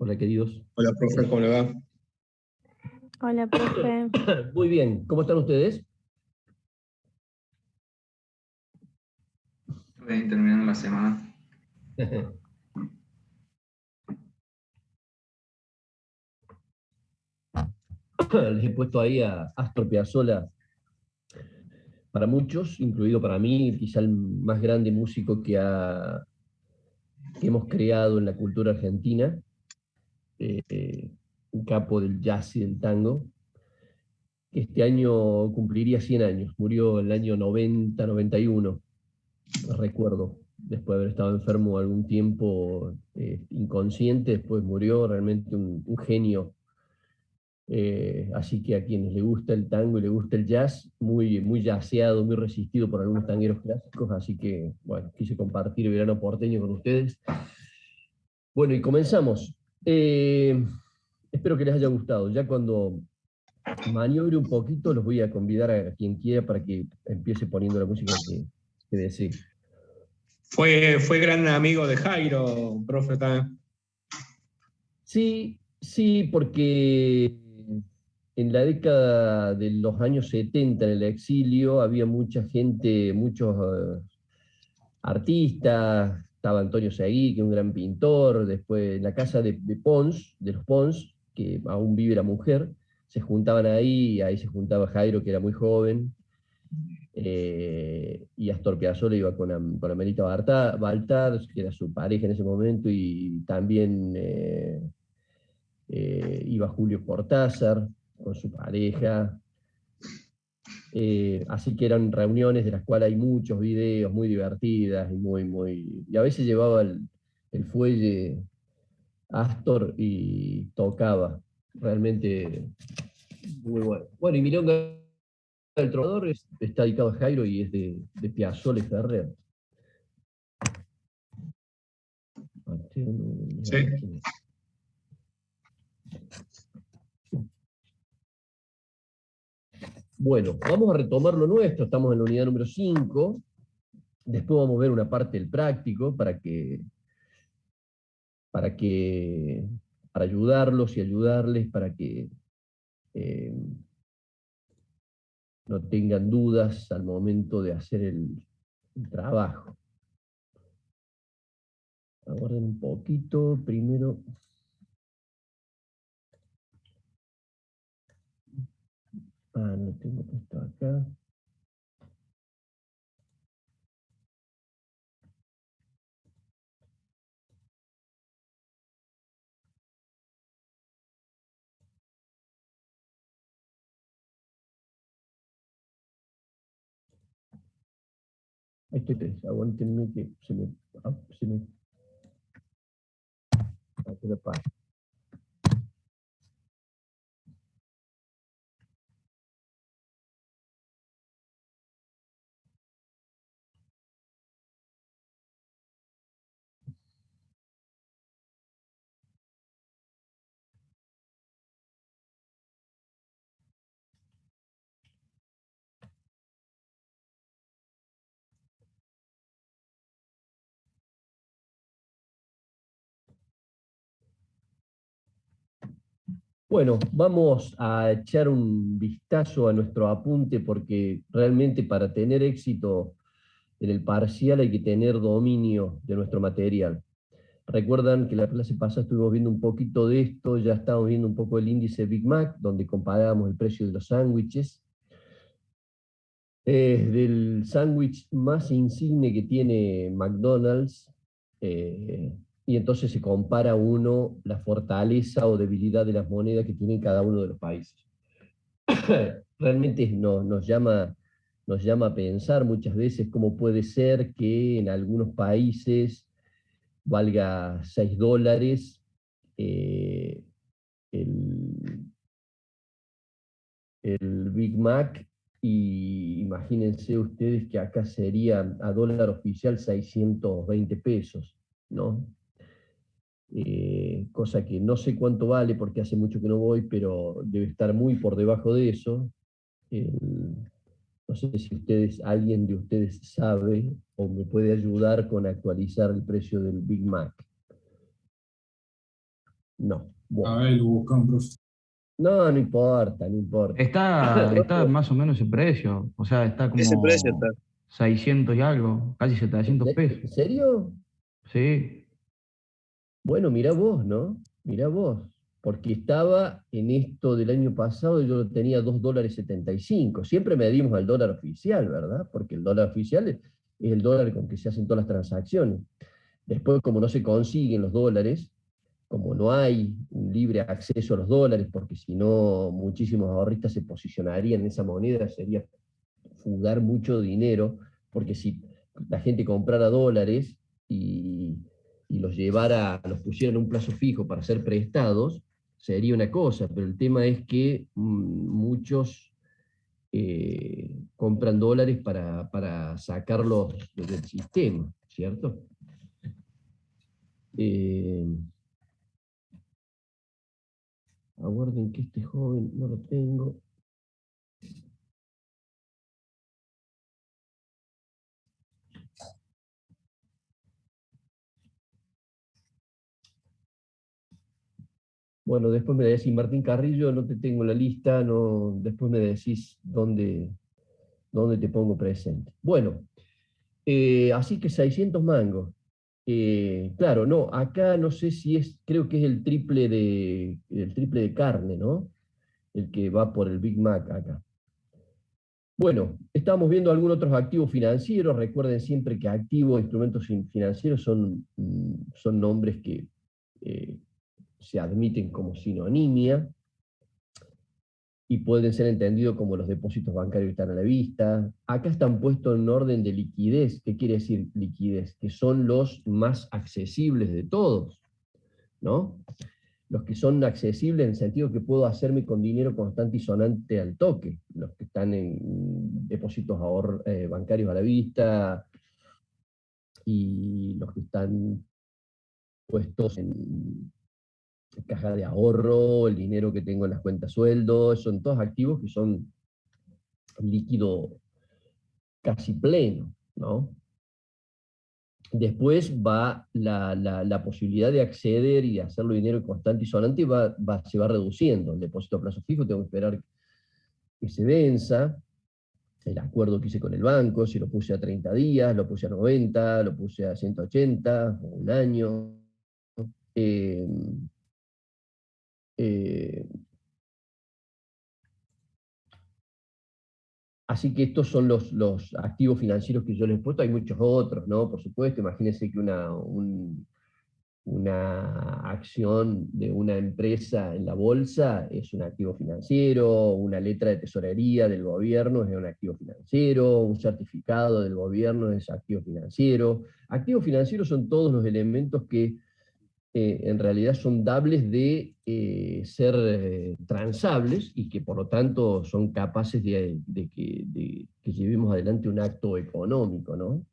Hola, queridos. Hola, profe, ¿cómo le va? Hola, profe. Muy bien, ¿cómo están ustedes? Bien, terminando la semana. Les he puesto ahí a Astor Piazzolla para muchos, incluido para mí, quizá el más grande músico que hemos creado en la cultura argentina, un capo del jazz y del tango, que este año cumpliría 100 años, murió en el año 90, 91, recuerdo, después de haber estado enfermo algún tiempo, inconsciente, después murió, realmente un genio. Así que a quienes le gusta el tango y le gusta el jazz, muy, muy jazzeado, muy resistido por algunos tangueros clásicos, así que, bueno, quise compartir el verano porteño con ustedes. Bueno, y comenzamos. Espero que les haya gustado. Ya cuando maniobre un poquito, los voy a convidar a quien quiera para que empiece poniendo la música que desee. Fue gran amigo de Jairo, profe, también. Sí, sí, porque en la década de los años 70 en el exilio había mucha gente, muchos artistas, estaba Antonio Seguí, que es un gran pintor, después en la casa de Pons, de los Pons, que aún vive la mujer, se juntaban ahí, y ahí se juntaba Jairo, que era muy joven, y Astor Piazzolla iba con Amelita Baltar, que era su pareja en ese momento, y también iba Julio Cortázar con su pareja. Así que eran reuniones de las cuales hay muchos videos muy divertidas y y a veces llevaba el fuelle Astor y tocaba. Realmente muy bueno. Bueno, y Milonga del Trovador está dedicado a Jairo y es de Piazzolla y Ferrer. Sí. Bueno, vamos a retomar lo nuestro, estamos en la unidad número 5. Después vamos a ver una parte del práctico para que, para ayudarlos y ayudarles, para que eh, no tengan dudas al momento de hacer el trabajo. Aguarden un poquito, primero. No tengo puesto acá. Ahí estoy, aguántenme que se me sacó la página. Bueno, vamos a echar un vistazo a nuestro apunte porque realmente para tener éxito en el parcial hay que tener dominio de nuestro material. Recuerdan que la clase pasada estuvimos viendo un poquito de esto, ya estábamos viendo un poco el índice Big Mac, donde comparábamos el precio de los sándwiches. Del sándwich más insigne que tiene McDonald's, y entonces se compara uno la fortaleza o debilidad de las monedas que tienen cada uno de los países. Realmente nos llama a pensar muchas veces cómo puede ser que en algunos países valga $6 eh, el, el Big Mac, y imagínense ustedes que acá sería a dólar oficial 620 pesos, ¿no? Cosa que no sé cuánto vale porque hace mucho que no voy, pero debe estar muy por debajo de eso. No sé si alguien de ustedes sabe o me puede ayudar con actualizar el precio del Big Mac. No. A Bueno. ver, lo buscamos, profe. No, no importa, no importa. Está más o menos ese precio, o sea, está Ese precio como está. 600 y algo, casi 700 pesos. ¿En serio? Sí, Bueno, mirá vos, ¿no? Mirá vos. Porque estaba en esto del año pasado, yo lo tenía $2.75. Siempre medimos al dólar oficial, ¿verdad? Porque el dólar oficial es el dólar con que se hacen todas las transacciones. Después, como no se consiguen los dólares, como no hay un libre acceso a los dólares, porque si no muchísimos ahorristas se posicionarían en esa moneda, sería fugar mucho dinero, porque si la gente comprara dólares y los llevara, los pusiera en un plazo fijo para ser prestados, sería una cosa, pero el tema es que muchos compran dólares para sacarlos del sistema, ¿cierto? Aguarden que este joven no lo tengo. Bueno, después me decís, Martín Carrillo, no te tengo en la lista, no, después me decís dónde te pongo presente. Bueno, así que 600 mangos. Claro, no, acá no sé si es, creo que es el triple de carne, ¿no? El que va por el Big Mac acá. Bueno, estamos viendo algunos otros activos financieros. Recuerden siempre que activos, instrumentos financieros son nombres que se admiten como sinonimia y pueden ser entendidos como los depósitos bancarios que están a la vista. Acá están puestos en orden de liquidez. ¿Qué quiere decir liquidez? Que son los más accesibles de todos, ¿no? Los que son accesibles en el sentido que puedo hacerme con dinero constante y sonante al toque. Los que están en depósitos bancarios a la vista y los que están puestos en caja de ahorro, el dinero que tengo en las cuentas sueldos, son todos activos que son líquido casi pleno, ¿no? Después va la posibilidad de acceder y de hacerlo dinero constante y sonante se va reduciendo. El depósito a plazo fijo tengo que esperar que se venza. El acuerdo que hice con el banco, si lo puse a 30 días, lo puse a 90, lo puse a 180, o un año. Eh, eh, Así que estos son los activos financieros que yo les he puesto. Hay muchos otros, ¿no? Por supuesto, imagínense que una acción de una empresa en la bolsa es un activo financiero, una letra de tesorería del gobierno es un activo financiero, un certificado del gobierno es activo financiero. Activos financieros son todos los elementos que en realidad son dables de ser transables y que por lo tanto son capaces de que llevemos adelante un acto económico, ¿no?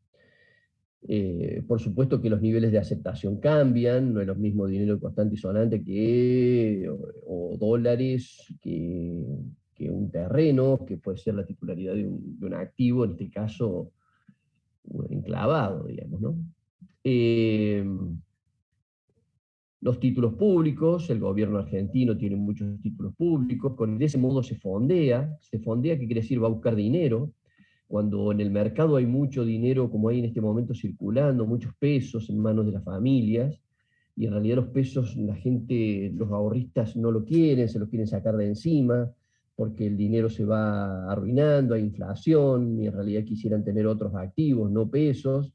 Por supuesto que los niveles de aceptación cambian, no es lo mismo dinero constante y sonante o dólares que un terreno, que puede ser la titularidad de un activo, en este caso un enclavado, digamos, ¿no? Los títulos públicos, el gobierno argentino tiene muchos títulos públicos, de ese modo se fondea, ¿qué quiere decir? Va a buscar dinero. Cuando en el mercado hay mucho dinero, como hay en este momento circulando, muchos pesos en manos de las familias, y en realidad los pesos, la gente, los ahorristas no lo quieren, se los quieren sacar de encima, porque el dinero se va arruinando, hay inflación, y en realidad quisieran tener otros activos, no pesos.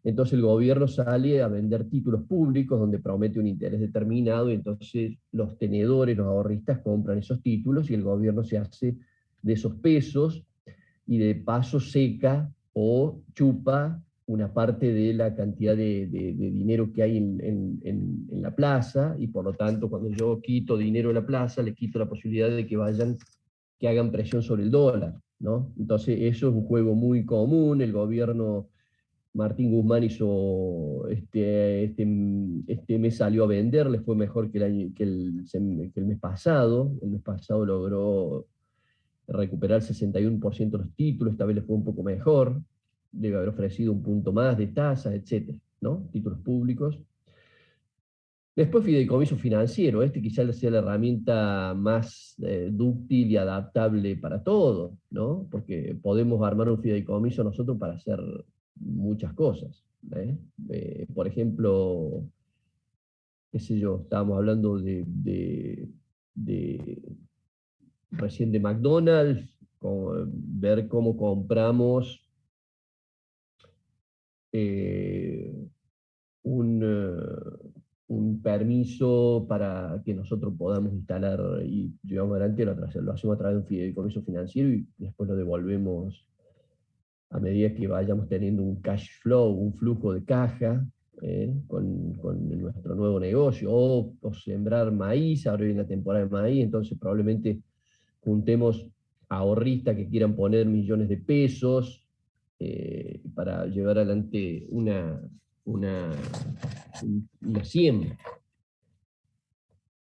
Entonces el gobierno sale a vender títulos públicos donde promete un interés determinado y entonces los tenedores, los ahorristas compran esos títulos y el gobierno se hace de esos pesos y de paso seca o chupa una parte de la cantidad de dinero que hay en la plaza y por lo tanto cuando yo quito dinero de la plaza le quito la posibilidad de que hagan presión sobre el dólar, ¿no? Entonces eso es un juego muy común, el gobierno Martín Guzmán hizo este mes salió a vender, le fue mejor que el mes pasado. El mes pasado logró recuperar el 61% de los títulos, esta vez le fue un poco mejor, debe haber ofrecido un punto más de tasas, etcétera, ¿no? Títulos públicos. Después fideicomiso financiero, este quizás sea la herramienta más dúctil y adaptable para todo, ¿no? Porque podemos armar un fideicomiso nosotros para hacer muchas cosas. Por ejemplo, qué sé yo, estábamos hablando de recién de McDonald's, ver cómo compramos eh, un, un permiso para que nosotros podamos instalar y llevamos adelante, lo hacemos a través de un fideicomiso financiero y después lo devolvemos a medida que vayamos teniendo un cash flow, un flujo de caja con nuestro nuevo negocio, o sembrar maíz, ahora viene la temporada de maíz, entonces probablemente juntemos ahorristas que quieran poner millones de pesos para llevar adelante una, una siembra,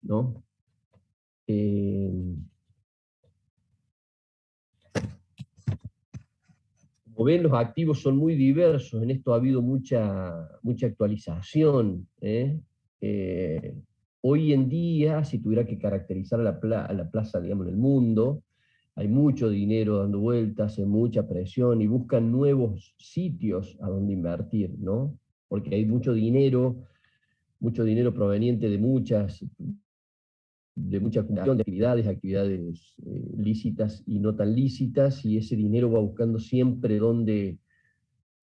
¿no? Como ven, los activos son muy diversos, en esto ha habido mucha actualización. Hoy en día, si tuviera que caracterizar a la plaza, digamos, en el mundo, hay mucho dinero dando vueltas, hay mucha presión y buscan nuevos sitios a donde invertir, ¿no? Porque hay mucho dinero proveniente de mucha acumulación de actividades lícitas y no tan lícitas, y ese dinero va buscando siempre dónde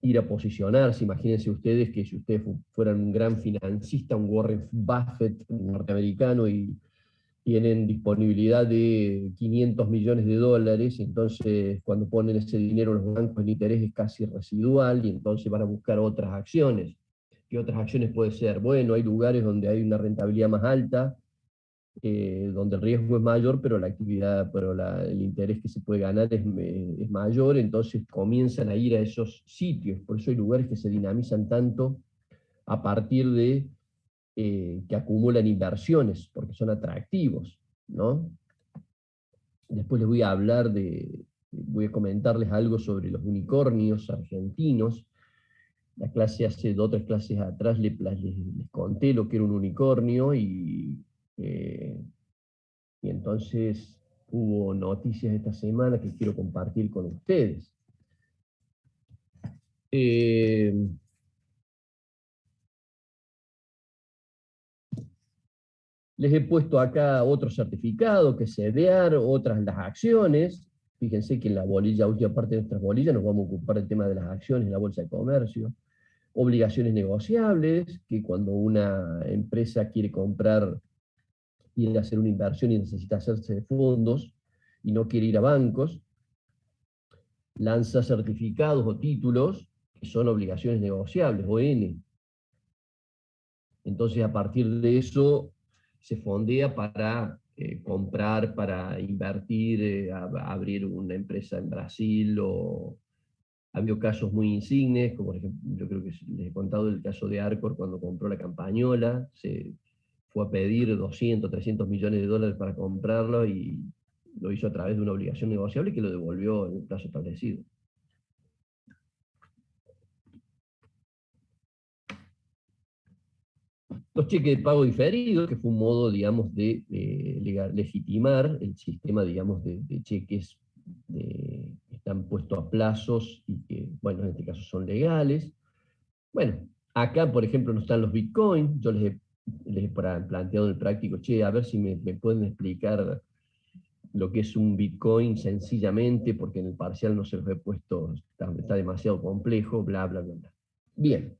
ir a posicionarse. Imagínense ustedes que si ustedes fueran un gran financista, un Warren Buffett norteamericano, y tienen disponibilidad de 500 millones de dólares, entonces cuando ponen ese dinero en los bancos el interés es casi residual y entonces van a buscar otras acciones. ¿Qué otras acciones puede ser? Bueno, hay lugares donde hay una rentabilidad más alta, donde el riesgo es mayor, pero el interés que se puede ganar es mayor, entonces comienzan a ir a esos sitios. Por eso hay lugares que se dinamizan tanto a partir de que acumulan inversiones, porque son atractivos, ¿no? Después les voy a comentarles algo sobre los unicornios argentinos. La clase hace 2 o 3 clases atrás les conté lo que era un unicornio eh, y entonces hubo noticias esta semana que quiero compartir con ustedes. Les he puesto acá otro certificado, que es CDR, otras las acciones. Fíjense que en la bolilla, última parte de nuestras bolillas, nos vamos a ocupar del tema de las acciones en la Bolsa de Comercio. Obligaciones negociables, que cuando una empresa quiere comprar, quiere hacer una inversión y necesita hacerse de fondos y no quiere ir a bancos, lanza certificados o títulos que son obligaciones negociables, ON. Entonces, a partir de eso, se fondea para comprar, para invertir, abrir una empresa en Brasil, o ha habido casos muy insignes, como por ejemplo, yo creo que les he contado el caso de Arcor cuando compró la Campañola, se fue a pedir 200, 300 millones de dólares para comprarlo y lo hizo a través de una obligación negociable que lo devolvió en el plazo establecido. Los cheques de pago diferidos, que fue un modo, digamos, de legitimar el sistema, digamos, de cheques que están puestos a plazos y que, bueno, en este caso son legales. Bueno, acá, por ejemplo, no están los bitcoins. Yo les he planteado en el práctico, che, a ver si me pueden explicar lo que es un bitcoin sencillamente, porque en el parcial no se los he puesto, está demasiado complejo, bla, bla, bla, bla. Bien.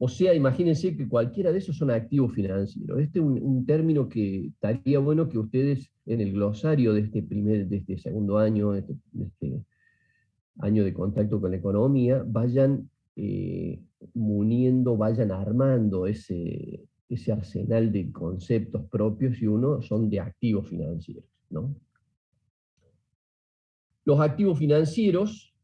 O sea, imagínense que cualquiera de esos son activos financieros. Este es un término que estaría bueno que ustedes en el glosario de este segundo año, de este año de contacto con la economía, vayan vayan armando ese arsenal de conceptos propios, y uno son de activos financieros, ¿no? Los activos financieros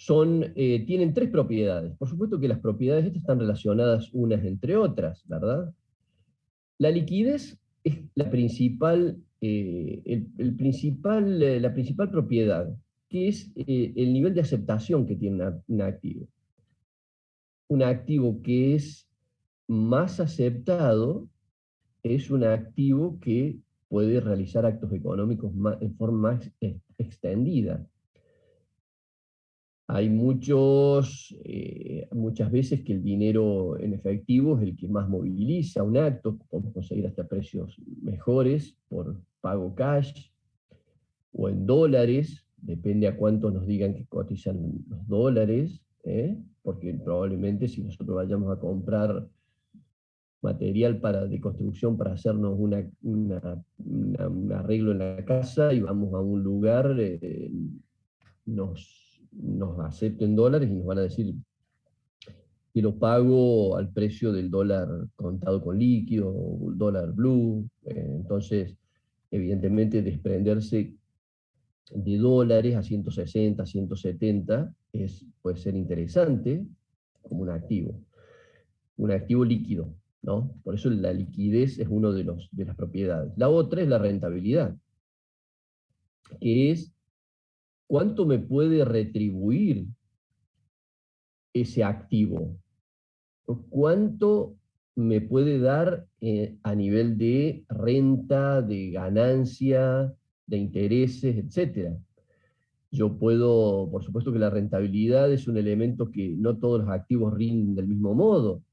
tienen 3 propiedades. Por supuesto que las propiedades estas están relacionadas unas entre otras, ¿verdad? La liquidez es la principal propiedad, que es el nivel de aceptación que tiene un activo. un activo que es más aceptado es un activo que puede realizar actos económicos en forma más extendida. Hay muchas veces que el dinero en efectivo es el que más moviliza un acto, podemos conseguir hasta precios mejores por pago cash o en dólares, depende a cuánto nos digan que cotizan los dólares, porque probablemente si nosotros vayamos a comprar material de construcción para hacernos un arreglo en la casa y vamos a un lugar, nos acepten dólares y nos van a decir que lo pago al precio del dólar contado con líquido, o el dólar blue. Entonces, evidentemente, desprenderse de dólares a 160, 170 puede ser interesante como un activo líquido, ¿no? Por eso la liquidez es uno de las propiedades. La otra es la rentabilidad, que es cuánto me puede retribuir ese activo, cuánto me puede dar a nivel de renta, de ganancia, de intereses, etcétera. Yo puedo, por supuesto que la rentabilidad es un elemento que no todos los activos rinden del mismo modo.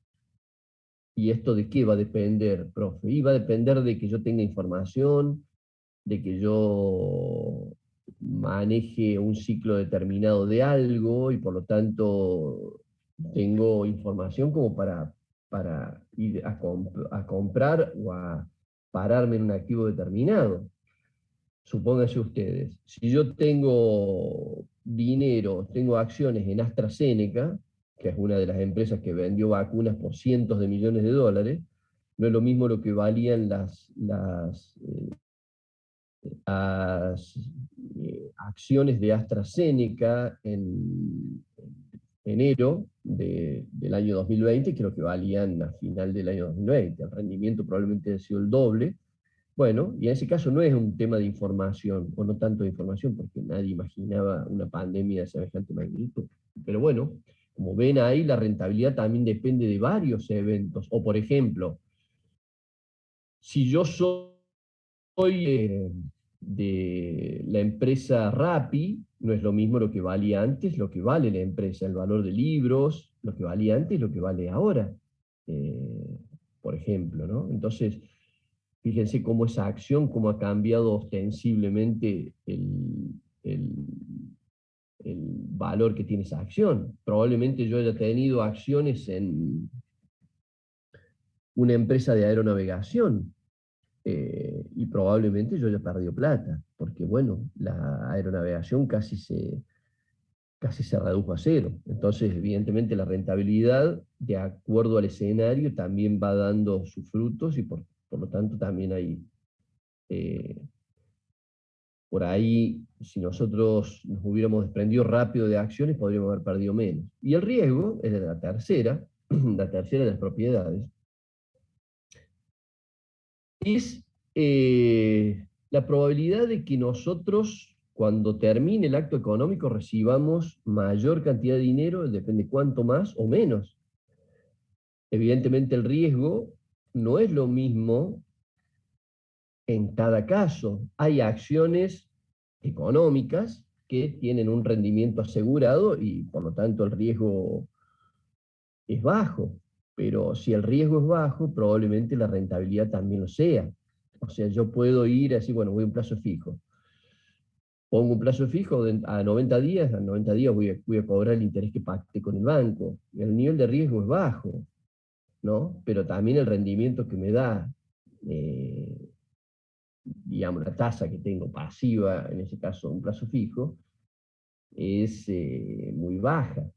¿Y esto de qué va a depender, profe? Y va a depender de que yo tenga información, de que yo maneje un ciclo determinado de algo y por lo tanto tengo información como para ir a comprar o a pararme en un activo determinado. Supónganse ustedes, si yo tengo dinero, tengo acciones en AstraZeneca, que es una de las empresas que vendió vacunas por cientos de millones de dólares, no es lo mismo lo que valían las acciones de AstraZeneca en enero del año 2020, que lo que valían a final del año 2020. El rendimiento probablemente ha sido el doble. Bueno, y en ese caso no es un tema de información, o no tanto de información, porque nadie imaginaba una pandemia de semejante magnitud. Pero bueno, como ven ahí, la rentabilidad también depende de varios eventos. O por ejemplo, si yo soy de la empresa Rappi, no es lo mismo lo que valía antes, lo que vale la empresa, el valor de libros, lo que valía antes, lo que vale ahora, por ejemplo, ¿no? Entonces, fíjense cómo esa acción, cómo ha cambiado ostensiblemente el valor que tiene esa acción. Probablemente yo haya tenido acciones en una empresa de aeronavegación, y probablemente yo haya perdido plata, porque bueno, la aeronavegación casi se redujo a cero. Entonces, evidentemente, la rentabilidad, de acuerdo al escenario, también va dando sus frutos y por lo tanto también hay, por ahí, si nosotros nos hubiéramos desprendido rápido de acciones, podríamos haber perdido menos. Y el riesgo es la tercera de las propiedades, es la probabilidad de que nosotros, cuando termine el acto económico, recibamos mayor cantidad de dinero, depende cuánto más o menos. Evidentemente el riesgo no es lo mismo en cada caso. Hay acciones económicas que tienen un rendimiento asegurado y por lo tanto el riesgo es bajo. Pero si el riesgo es bajo, probablemente la rentabilidad también lo sea. O sea, yo puedo ir así, bueno, voy a un plazo fijo. Pongo un plazo fijo a 90 días, a 90 días voy a cobrar el interés que pacte con el banco. El nivel de riesgo es bajo, ¿no? Pero también el rendimiento que me da, digamos, la tasa que tengo pasiva, en ese caso un plazo fijo, es muy baja.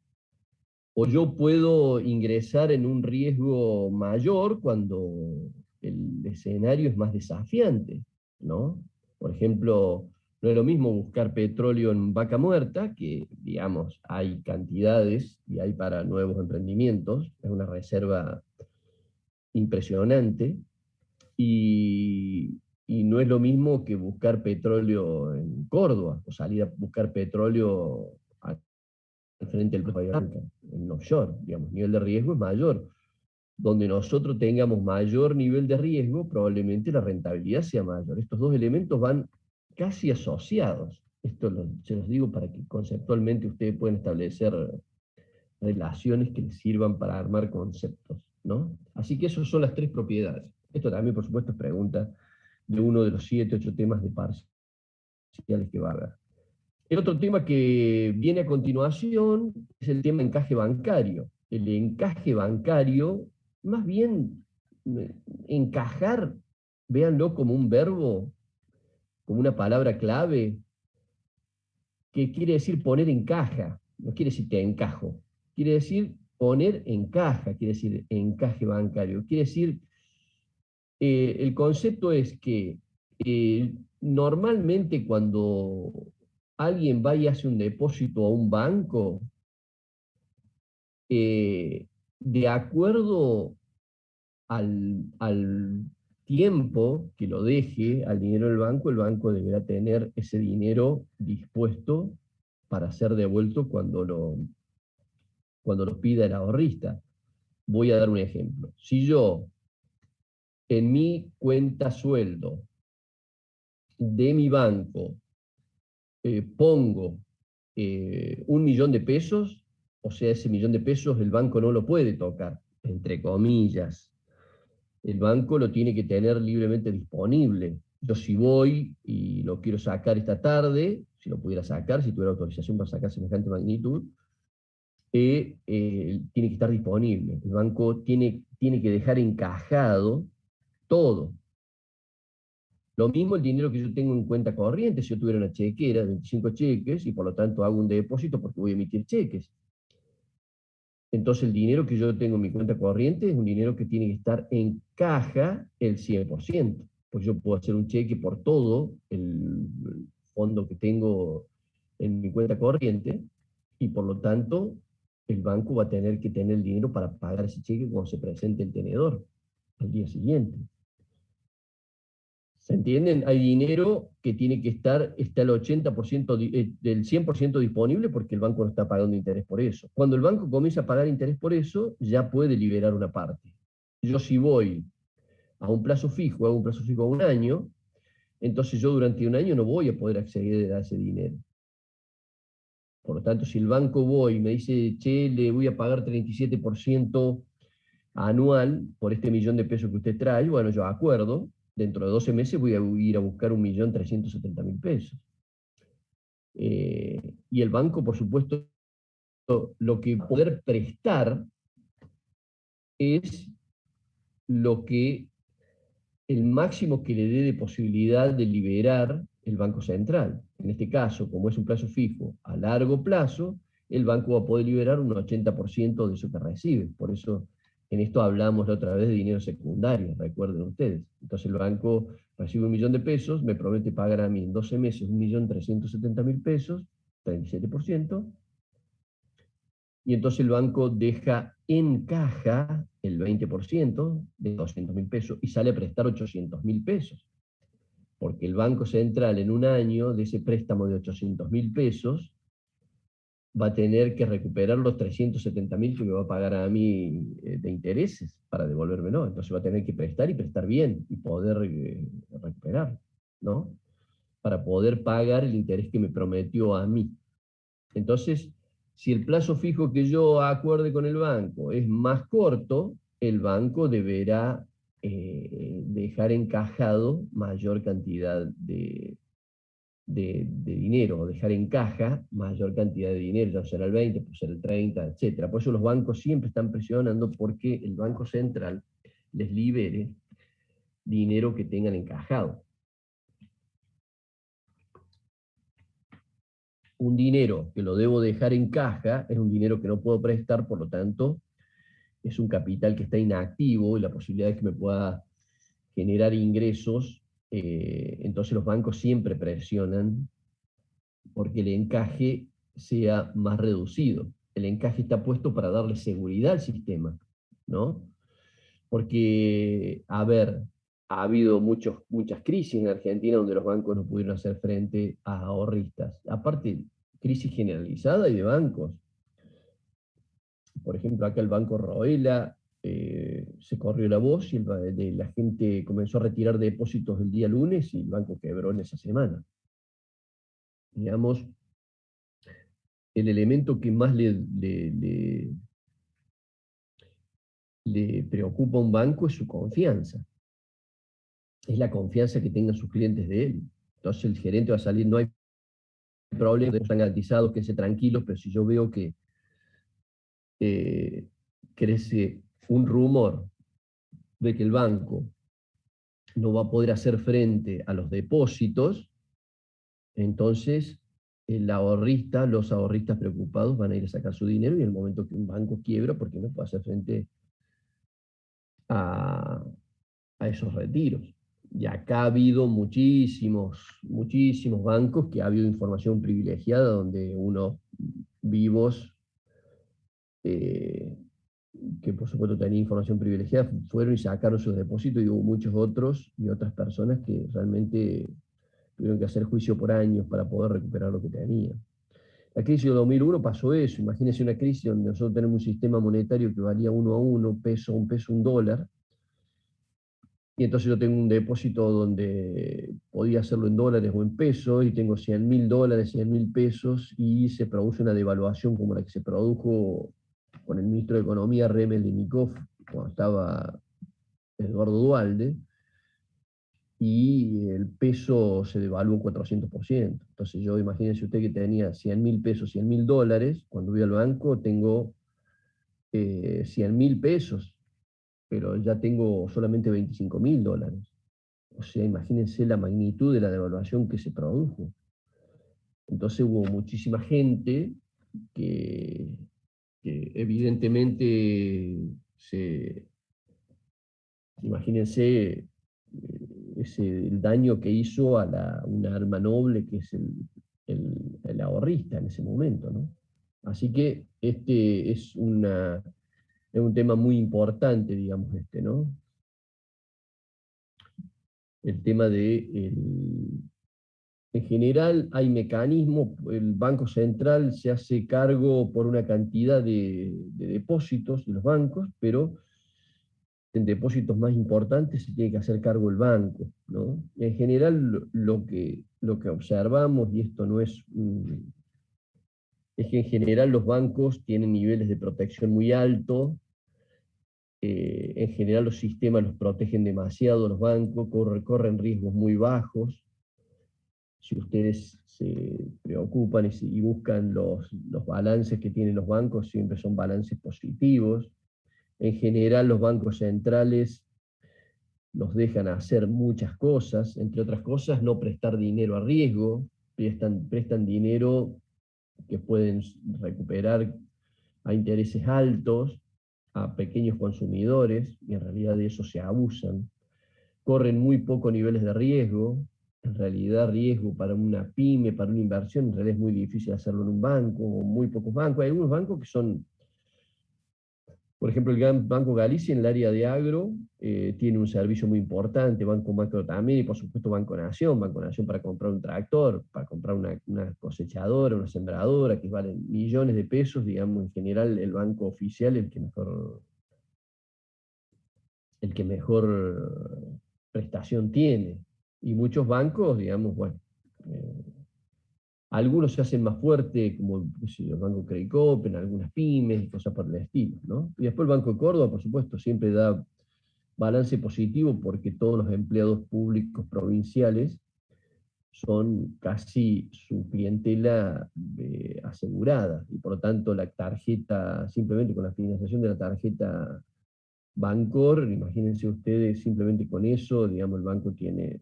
O yo puedo ingresar en un riesgo mayor cuando el escenario es más desafiante, ¿no? Por ejemplo, no es lo mismo buscar petróleo en Vaca Muerta, que, digamos, hay cantidades y hay para nuevos emprendimientos, es una reserva impresionante, y no es lo mismo que buscar petróleo en Córdoba, o salir a buscar petróleo frente al precio de banca, en offshore, digamos, el nivel de riesgo es mayor. Donde nosotros tengamos mayor nivel de riesgo, probablemente la rentabilidad sea mayor. Estos dos elementos van casi asociados. Se los digo para que conceptualmente ustedes puedan establecer relaciones que les sirvan para armar conceptos, ¿no? Así que esas son las tres propiedades. Esto también, por supuesto, es pregunta de uno de los 7, 8 temas de parciales que va a haber. El otro tema que viene a continuación es el tema encaje bancario. El encaje bancario, más bien encajar, véanlo como un verbo, como una palabra clave, que quiere decir poner en caja, no quiere decir te encajo, quiere decir poner en caja, quiere decir encaje bancario, quiere decir, el concepto es que normalmente cuando alguien va y hace un depósito a un banco, de acuerdo al tiempo que lo deje al dinero del banco, el banco deberá tener ese dinero dispuesto para ser devuelto cuando lo pida el ahorrista. Voy a dar un ejemplo. Si yo en mi cuenta sueldo de mi banco pongo 1.000.000 de pesos, o sea, ese 1.000.000 de pesos el banco no lo puede tocar, entre comillas. El banco lo tiene que tener libremente disponible. Yo si voy y lo quiero sacar esta tarde, si lo pudiera sacar, si tuviera autorización para sacar semejante magnitud, tiene que estar disponible. El banco tiene que dejar encajado todo. Lo mismo el dinero que yo tengo en cuenta corriente, si yo tuviera una chequera de 25 cheques y por lo tanto hago un depósito porque voy a emitir cheques. Entonces el dinero que yo tengo en mi cuenta corriente es un dinero que tiene que estar en caja el 100%. Pues yo puedo hacer un cheque por todo el fondo que tengo en mi cuenta corriente y por lo tanto el banco va a tener que tener el dinero para pagar ese cheque cuando se presente el tenedor al día siguiente. ¿Se entienden? Hay dinero que tiene que estar, está el 80% del 100% disponible porque el banco no está pagando interés por eso. Cuando el banco comienza a pagar interés por eso, ya puede liberar una parte. Yo si voy a un plazo fijo, hago un plazo fijo a un año, entonces yo durante un año no voy a poder acceder a ese dinero. Por lo tanto, si el banco voy y me dice, che, le voy a pagar 37% anual por este 1.000.000 de pesos que usted trae, bueno, yo acuerdo, dentro de 12 meses voy a ir a buscar 1.370.000 pesos. Y el banco, por supuesto, lo que poder prestar es lo que el máximo que le dé de posibilidad de liberar el Banco Central. En este caso, como es un plazo fijo a largo plazo, el banco va a poder liberar un 80% de eso que recibe. Por eso en esto hablamos la otra vez de dinero secundario, recuerden ustedes. Entonces el banco recibe 1.000.000 de pesos, me promete pagar a mí en 12 meses 1.370.000 pesos, 37%, y entonces el banco deja en caja el 20% de 200.000 pesos y sale a prestar 800.000 pesos. Porque el Banco Central en un año de ese préstamo de 800.000 pesos va a tener que recuperar los 370.000 que me va a pagar a mí de intereses para devolvérmelo. Entonces va a tener que prestar y prestar bien y poder recuperar, ¿no? Para poder pagar el interés que me prometió a mí. Entonces, si el plazo fijo que yo acuerde con el banco es más corto, el banco deberá dejar encajado mayor cantidad de dinero, o dejar en caja mayor cantidad de dinero, ya será el 20, pues será el 30, etc. Por eso los bancos siempre están presionando porque el Banco Central les libere dinero que tengan encajado. Un dinero que lo debo dejar en caja es un dinero que no puedo prestar, por lo tanto, es un capital que está inactivo y la posibilidad de que me pueda generar ingresos, entonces los bancos siempre presionan porque el encaje sea más reducido. El encaje está puesto para darle seguridad al sistema, ¿no? Porque, a ver, ha habido muchas crisis en Argentina donde los bancos no pudieron hacer frente a ahorristas. Aparte, crisis generalizada y de bancos. por ejemplo, acá el Banco Roela, se corrió la voz y la gente comenzó a retirar depósitos el día lunes y el banco quebró en esa semana. Digamos, el elemento que más le preocupa a un banco es su confianza. Es la confianza que tengan sus clientes de él. Entonces el gerente va a salir, no hay problema, están garantizados, que se tranquilos, pero si yo veo que crece un rumor de que el banco no va a poder hacer frente a los depósitos, entonces los ahorristas preocupados van a ir a sacar su dinero y en el momento que un banco quiebra, porque no puede hacer frente a esos retiros. Y acá ha habido muchísimos bancos que ha habido información privilegiada donde unos vivos, que por supuesto tenían información privilegiada, fueron y sacaron sus depósitos, y hubo muchos otros y otras personas que realmente tuvieron que hacer juicio por años para poder recuperar lo que tenían. La crisis de 2001 pasó eso. Imagínense una crisis donde nosotros tenemos un sistema monetario que valía 1 a 1, un peso, un dólar, y entonces yo tengo un depósito donde podía hacerlo en dólares o en pesos, y tengo 100.000 dólares, 100.000 pesos, y se produce una devaluación como la que se produjo con el ministro de Economía, Remeldínikov, cuando estaba Eduardo Duhalde, y el peso se devaluó un 400%. Entonces yo, imagínense usted que tenía 100.000 pesos, 100.000 dólares, cuando voy al banco tengo 100.000 pesos, pero ya tengo solamente 25.000 dólares. O sea, imagínense la magnitud de la devaluación que se produjo. Entonces hubo muchísima gente que evidentemente imagínense el daño que hizo a una arma noble que es el ahorrista en ese momento, ¿no? Así que este es un tema muy importante, digamos, ¿no? El tema en general hay mecanismos, el Banco Central se hace cargo por una cantidad de depósitos de los bancos, pero en depósitos más importantes se tiene que hacer cargo el banco, ¿no? En general lo que observamos, y esto no es es que en general los bancos tienen niveles de protección muy altos. En general los sistemas los protegen demasiado, los bancos corren riesgos muy bajos. Si ustedes se preocupan y buscan los balances que tienen los bancos, siempre son balances positivos. En general los bancos centrales los dejan hacer muchas cosas, entre otras cosas no prestar dinero a riesgo, prestan dinero que pueden recuperar a intereses altos a pequeños consumidores, y en realidad de eso se abusan. Corren muy pocos niveles de riesgo. En realidad riesgo para una pyme, para una inversión, en realidad es muy difícil hacerlo en un banco, o muy pocos bancos. Hay algunos bancos que son, por ejemplo, el Gran Banco Galicia en el área de agro tiene un servicio muy importante, Banco Macro también, y por supuesto Banco Nación para comprar un tractor, para comprar una cosechadora, una sembradora, que valen millones de pesos, digamos, en general el banco oficial, el que mejor prestación tiene. Y muchos bancos, digamos, bueno, algunos se hacen más fuertes, como el Banco Credicorp, en algunas pymes y cosas por el estilo, ¿no? Y después el Banco de Córdoba, por supuesto, siempre da balance positivo porque todos los empleados públicos provinciales son casi su clientela asegurada, y por lo tanto la tarjeta, simplemente con la financiación de la tarjeta Bancor, imagínense ustedes, simplemente con eso, digamos, el banco tiene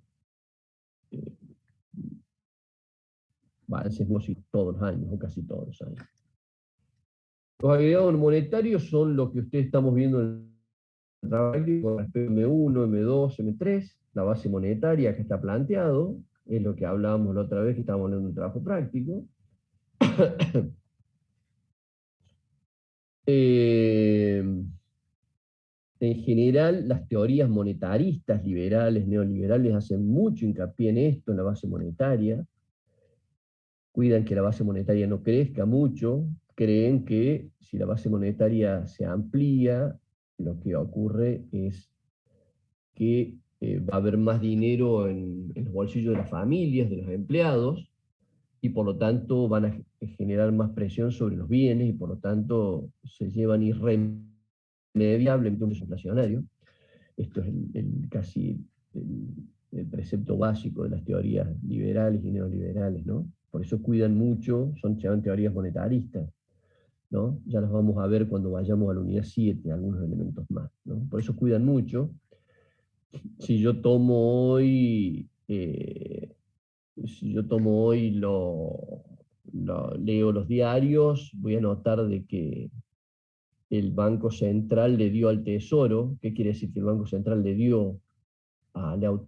balances todos los años, o casi todos los años. Los agregados monetarios son lo que ustedes estamos viendo en el trabajo práctico, M1, M2, M3, la base monetaria que está planteado, es lo que hablábamos la otra vez que estábamos hablando del trabajo práctico. En general, las teorías monetaristas, liberales, neoliberales, hacen mucho hincapié en esto, en la base monetaria. Cuidan que la base monetaria no crezca mucho, creen que si la base monetaria se amplía, lo que ocurre es que va a haber más dinero en los bolsillos de las familias, de los empleados, y por lo tanto van a generar más presión sobre los bienes, y por lo tanto se llevan irremediablemente un inflacionario. Esto es casi el precepto básico de las teorías liberales y neoliberales, ¿no? Por eso cuidan mucho, son teorías monetaristas, ¿no? Ya las vamos a ver cuando vayamos a la unidad 7, algunos elementos más, ¿no? Por eso cuidan mucho. Si yo tomo hoy, leo los diarios, voy a notar de que el Banco Central le dio al Tesoro. ¿Qué quiere decir? Que el Banco Central le dio a la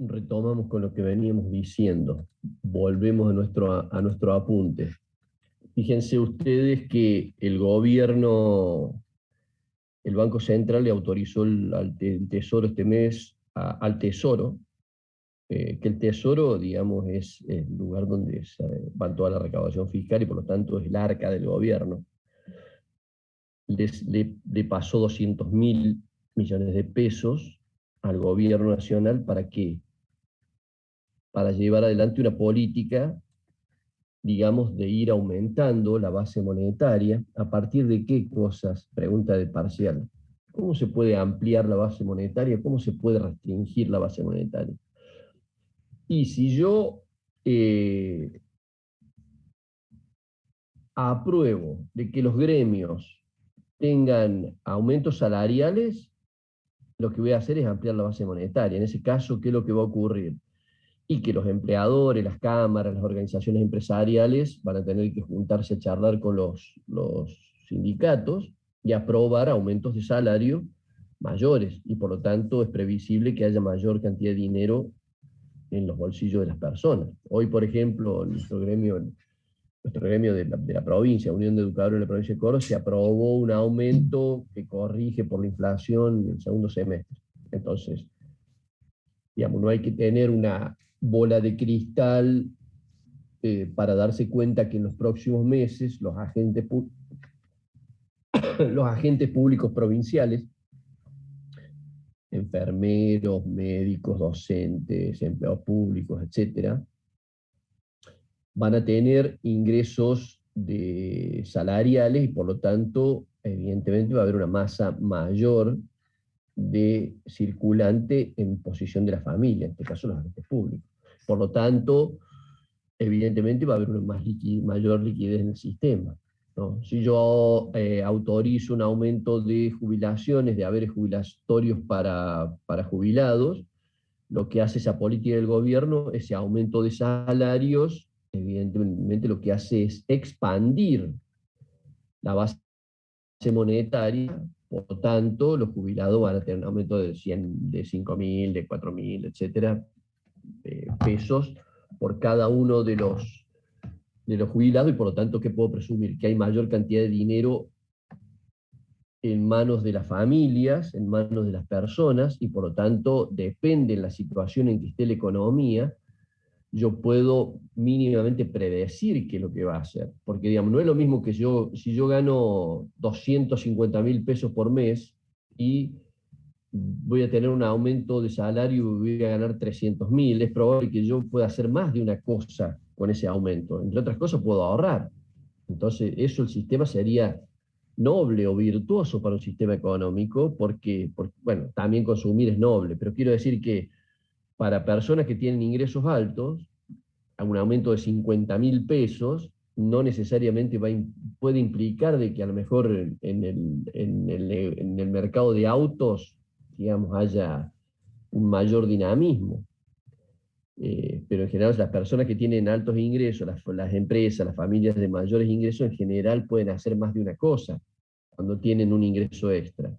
retomamos con lo que veníamos diciendo, volvemos a nuestro apunte. Fíjense ustedes que el gobierno, el Banco Central le autorizó al Tesoro este mes, al Tesoro, que el Tesoro, digamos, es el lugar donde va toda la recaudación fiscal y por lo tanto es el arca del gobierno. Le pasó 200.000 millones de pesos al gobierno nacional. ¿Para qué? Para llevar adelante una política, digamos, de ir aumentando la base monetaria. ¿A partir de qué cosas? Pregunta de parcial. ¿Cómo se puede ampliar la base monetaria? ¿Cómo se puede restringir la base monetaria? Y si yo apruebo de que los gremios tengan aumentos salariales, lo que voy a hacer es ampliar la base monetaria. En ese caso, ¿qué es lo que va a ocurrir? Y que los empleadores, las cámaras, las organizaciones empresariales van a tener que juntarse a charlar con los sindicatos y aprobar aumentos de salario mayores, y por lo tanto es previsible que haya mayor cantidad de dinero en los bolsillos de las personas. Hoy, por ejemplo, nuestro gremio de la provincia, Unión de Educadores de la provincia de Córdoba, se aprobó un aumento que corrige por la inflación en el segundo semestre. Entonces, digamos, no hay que tener una bola de cristal para darse cuenta que en los próximos meses los agentes públicos provinciales, enfermeros, médicos, docentes, empleados públicos, etcétera, van a tener ingresos salariales y por lo tanto, evidentemente, va a haber una masa mayor de circulante en posición de la familia, en este caso los agentes públicos. Por lo tanto, evidentemente va a haber una mayor liquidez en el sistema, ¿no? Si yo autorizo un aumento de jubilaciones, de haberes jubilatorios para jubilados, lo que hace esa política del gobierno, ese aumento de salarios, evidentemente lo que hace es expandir la base monetaria. Por lo tanto, los jubilados van a tener un aumento de 5.000, de 4.000, etcétera, pesos por cada uno de los jubilados, y por lo tanto, ¿qué puedo presumir? Que hay mayor cantidad de dinero en manos de las familias, en manos de las personas, y por lo tanto, depende de la situación en que esté la economía, yo puedo mínimamente predecir qué es lo que va a hacer. Porque, digamos, no es lo mismo que si yo gano 250.000 pesos por mes y voy a tener un aumento de salario y voy a ganar 300.000, es probable que yo pueda hacer más de una cosa con ese aumento. Entre otras cosas, puedo ahorrar. Entonces, eso el sistema sería noble o virtuoso para un sistema económico, porque bueno, también consumir es noble, pero quiero decir que para personas que tienen ingresos altos, un aumento de 50.000 pesos no necesariamente puede implicar de que a lo mejor en el mercado de autos, digamos, haya un mayor dinamismo. Pero en general las personas que tienen altos ingresos, las empresas, las familias de mayores ingresos, en general pueden hacer más de una cosa cuando tienen un ingreso extra.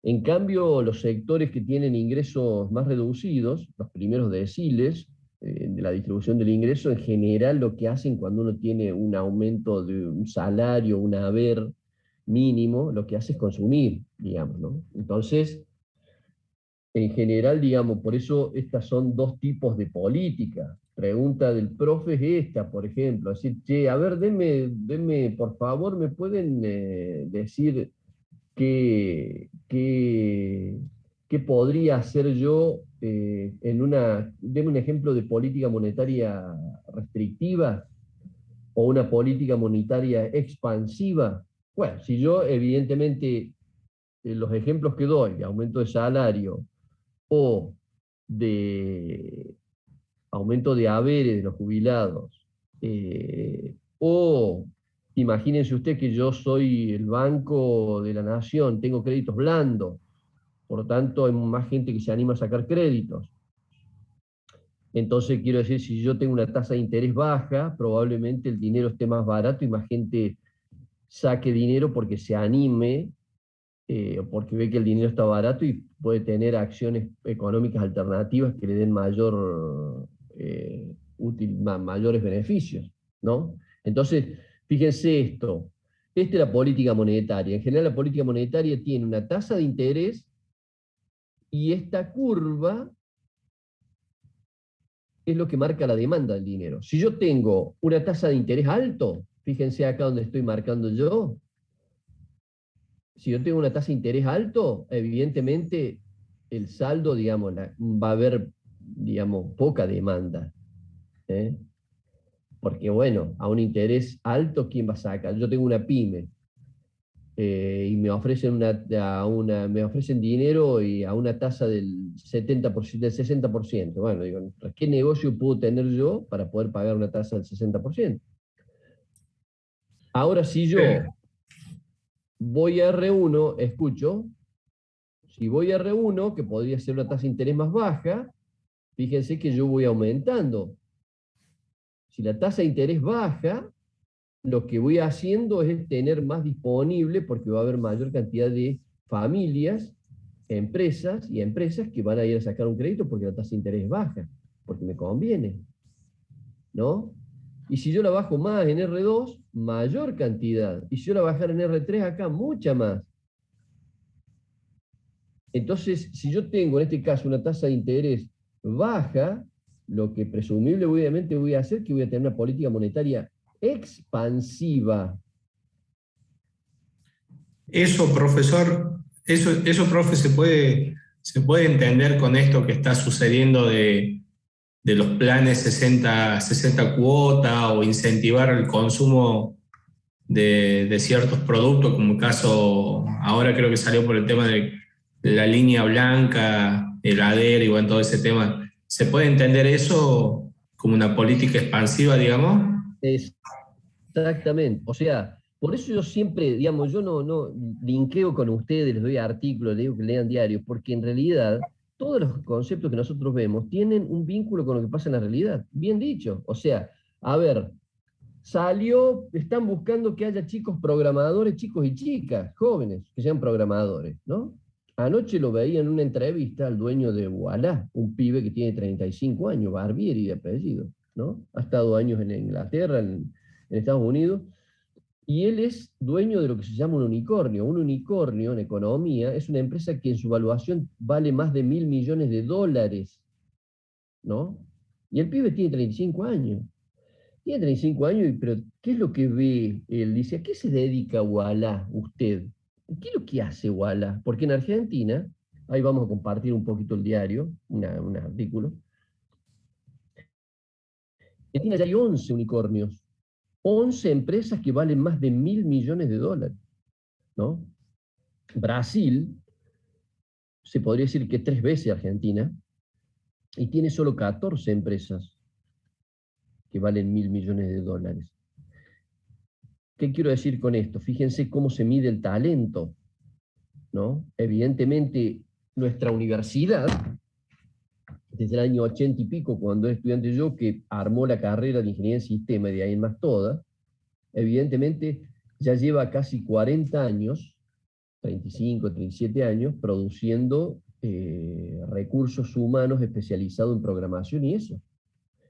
En cambio, los sectores que tienen ingresos más reducidos, los primeros deciles de la distribución del ingreso, en general lo que hacen cuando uno tiene un aumento de un salario, un haber mínimo, lo que hace es consumir, digamos, ¿no? Entonces, en general, digamos, por eso estas son dos tipos de política. Pregunta del profe es esta, por ejemplo, decir, che, a ver, denme, por favor, ¿me pueden decir qué podría hacer yo deme un ejemplo de política monetaria restrictiva o una política monetaria expansiva? Bueno, si yo evidentemente los ejemplos que doy de aumento de salario o de aumento de haberes de los jubilados, o imagínense usted que yo soy el Banco de la Nación, tengo créditos blandos, por lo tanto hay más gente que se anima a sacar créditos. Entonces, quiero decir, si yo tengo una tasa de interés baja, probablemente el dinero esté más barato y más gente saque dinero porque se anime, porque ve que el dinero está barato y puede tener acciones económicas alternativas que le den mayores beneficios, ¿no? Entonces, fíjense esto. Esta es la política monetaria. En general, la política monetaria tiene una tasa de interés y esta curva es lo que marca la demanda del dinero. Si yo tengo una tasa de interés alto, fíjense acá donde estoy marcando yo, si yo tengo una tasa de interés alto, evidentemente el saldo, digamos, va a haber, digamos, poca demanda. Porque, bueno, a un interés alto, ¿quién va a sacar? Yo tengo una pyme y me ofrecen, me ofrecen dinero y a una tasa del 70%, del 60%. Bueno, digo, ¿qué negocio puedo tener yo para poder pagar una tasa del 60%? Ahora, si yo voy a R1, escucho, si voy a R1, que podría ser una tasa de interés más baja, fíjense que yo voy aumentando. Si la tasa de interés baja, lo que voy haciendo es tener más disponible, porque va a haber mayor cantidad de familias, empresas que van a ir a sacar un crédito porque la tasa de interés es baja. porque me conviene, ¿no? Y si yo la bajo más en R2, mayor cantidad. Y si yo la bajara en R3 acá, mucha más. Entonces, si yo tengo en este caso una tasa de interés baja, lo que presumiblemente voy a hacer es que voy a tener una política monetaria expansiva. Eso, profesor, profe, se puede entender con esto que está sucediendo de los planes 60 cuota o incentivar el consumo de ciertos productos, como el caso, ahora creo que salió por el tema de la línea blanca, heladera y bueno, todo ese tema. ¿Se puede entender eso como una política expansiva, digamos? Exactamente. O sea, por eso yo siempre, digamos, yo no linkeo con ustedes, les doy artículos, les digo que lean diarios, porque en realidad todos los conceptos que nosotros vemos tienen un vínculo con lo que pasa en la realidad. Bien dicho. O sea, a ver, están buscando que haya chicos programadores, chicos y chicas, jóvenes, que sean programadores, ¿no? Anoche lo veía en una entrevista al dueño de Voilà, un pibe que tiene 35 años, Barbieri de apellido, ¿no? Ha estado años en Inglaterra, en Estados Unidos, y él es dueño de lo que se llama un unicornio. Un unicornio en economía es una empresa que en su valuación vale más de $1.000 millones, ¿no? Y el pibe tiene 35 años. Tiene 35 años, pero ¿qué es lo que ve? Él dice, ¿a qué se dedica Voilà usted? ¿Qué es lo que hace Voilà? Porque en Argentina, ahí vamos a compartir un poquito el diario, un artículo, en Argentina ya hay 11 unicornios, 11 empresas que valen más de $1.000 millones, ¿no? Brasil, se podría decir que 3 veces Argentina, y tiene solo 14 empresas que valen $1.000 millones. ¿Qué quiero decir con esto? Fíjense cómo se mide el talento, ¿no? Evidentemente, nuestra universidad, desde el año 80 y pico, cuando era estudiante yo, que armó la carrera de Ingeniería en Sistema y de ahí en más toda, evidentemente ya lleva casi 40 años, 35, 37 años, produciendo recursos humanos especializados en programación y eso.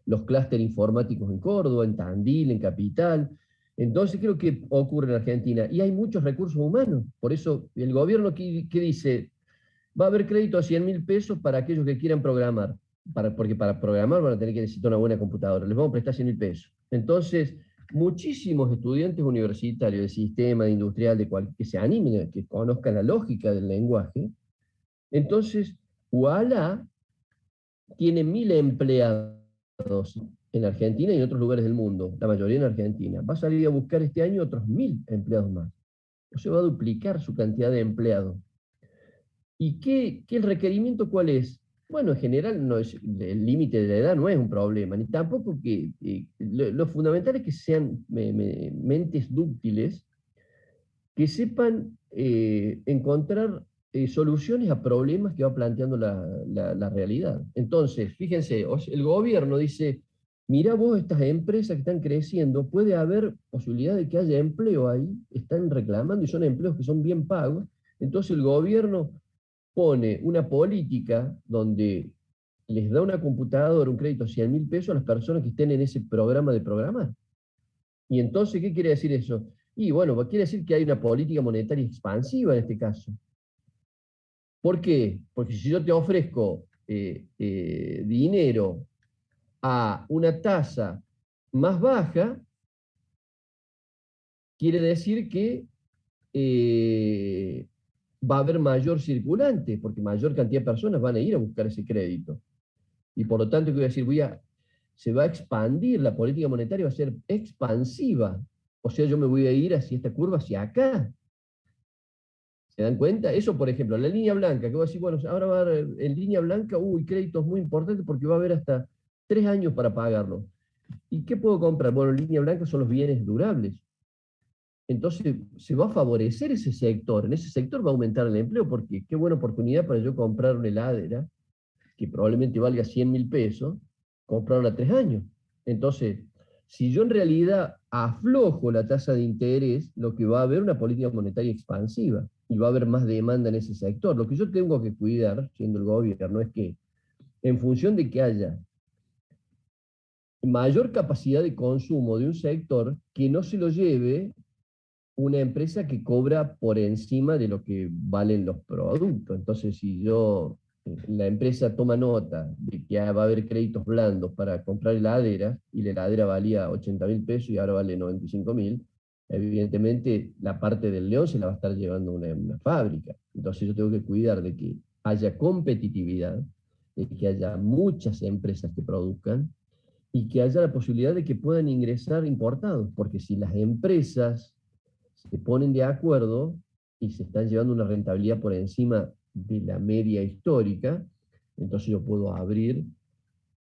Los clústeres informáticos en Córdoba, en Tandil, en Capital. Entonces creo que ocurre en Argentina. Y hay muchos recursos humanos. Por eso el gobierno que dice, va a haber crédito a 100.000 pesos para aquellos que quieran programar. Porque para programar van a tener que necesitar una buena computadora. Les vamos a prestar 100.000 pesos. Entonces, muchísimos estudiantes universitarios de sistema, de industrial, que se animen, que conozcan la lógica del lenguaje. Entonces, Uala tiene 1.000 empleados en Argentina y en otros lugares del mundo, la mayoría en Argentina. Va a salir a buscar este año otros 1.000 empleados más. O sea, va a duplicar su cantidad de empleados. ¿Y qué el requerimiento cuál es? Bueno, en general no es, el límite de la edad no es un problema, ni tampoco que lo fundamental es que sean mentes dúctiles, que sepan encontrar soluciones a problemas que va planteando la realidad. Entonces, fíjense, el gobierno dice, mira vos estas empresas que están creciendo, puede haber posibilidad de que haya empleo ahí, están reclamando y son empleos que son bien pagos, entonces el gobierno pone una política donde les da una computadora, un crédito de 100.000 pesos a las personas que estén en ese programa de programar. Y entonces, ¿qué quiere decir eso? Y bueno, quiere decir que hay una política monetaria expansiva en este caso. ¿Por qué? Porque si yo te ofrezco dinero a una tasa más baja, quiere decir que va a haber mayor circulante, porque mayor cantidad de personas van a ir a buscar ese crédito. Y por lo tanto, ¿qué voy a decir? Se va a expandir, la política monetaria va a ser expansiva. O sea, yo me voy a ir hacia esta curva, hacia acá. ¿Se dan cuenta? Eso, por ejemplo, la línea blanca, que voy a decir, bueno, ahora va a haber en línea blanca, créditos muy importantes porque va a haber hasta 3 años para pagarlo. ¿Y qué puedo comprar? Bueno, en línea blanca son los bienes durables. Entonces, se va a favorecer ese sector. En ese sector va a aumentar el empleo porque qué buena oportunidad para yo comprar una heladera que probablemente valga 100.000 pesos, comprarla a 3 años. Entonces, si yo en realidad aflojo la tasa de interés, lo que va a haber es una política monetaria expansiva y va a haber más demanda en ese sector. Lo que yo tengo que cuidar, siendo el gobierno, es que en función de que haya mayor capacidad de consumo de un sector que no se lo lleve una empresa que cobra por encima de lo que valen los productos. Entonces, si la empresa toma nota de que va a haber créditos blandos para comprar heladeras, y la heladera valía 80.000 pesos y ahora vale 95.000, evidentemente la parte del león se la va a estar llevando una fábrica. Entonces yo tengo que cuidar de que haya competitividad, de que haya muchas empresas que produzcan, y que haya la posibilidad de que puedan ingresar importados, porque si las empresas se ponen de acuerdo y se están llevando una rentabilidad por encima de la media histórica, entonces yo puedo abrir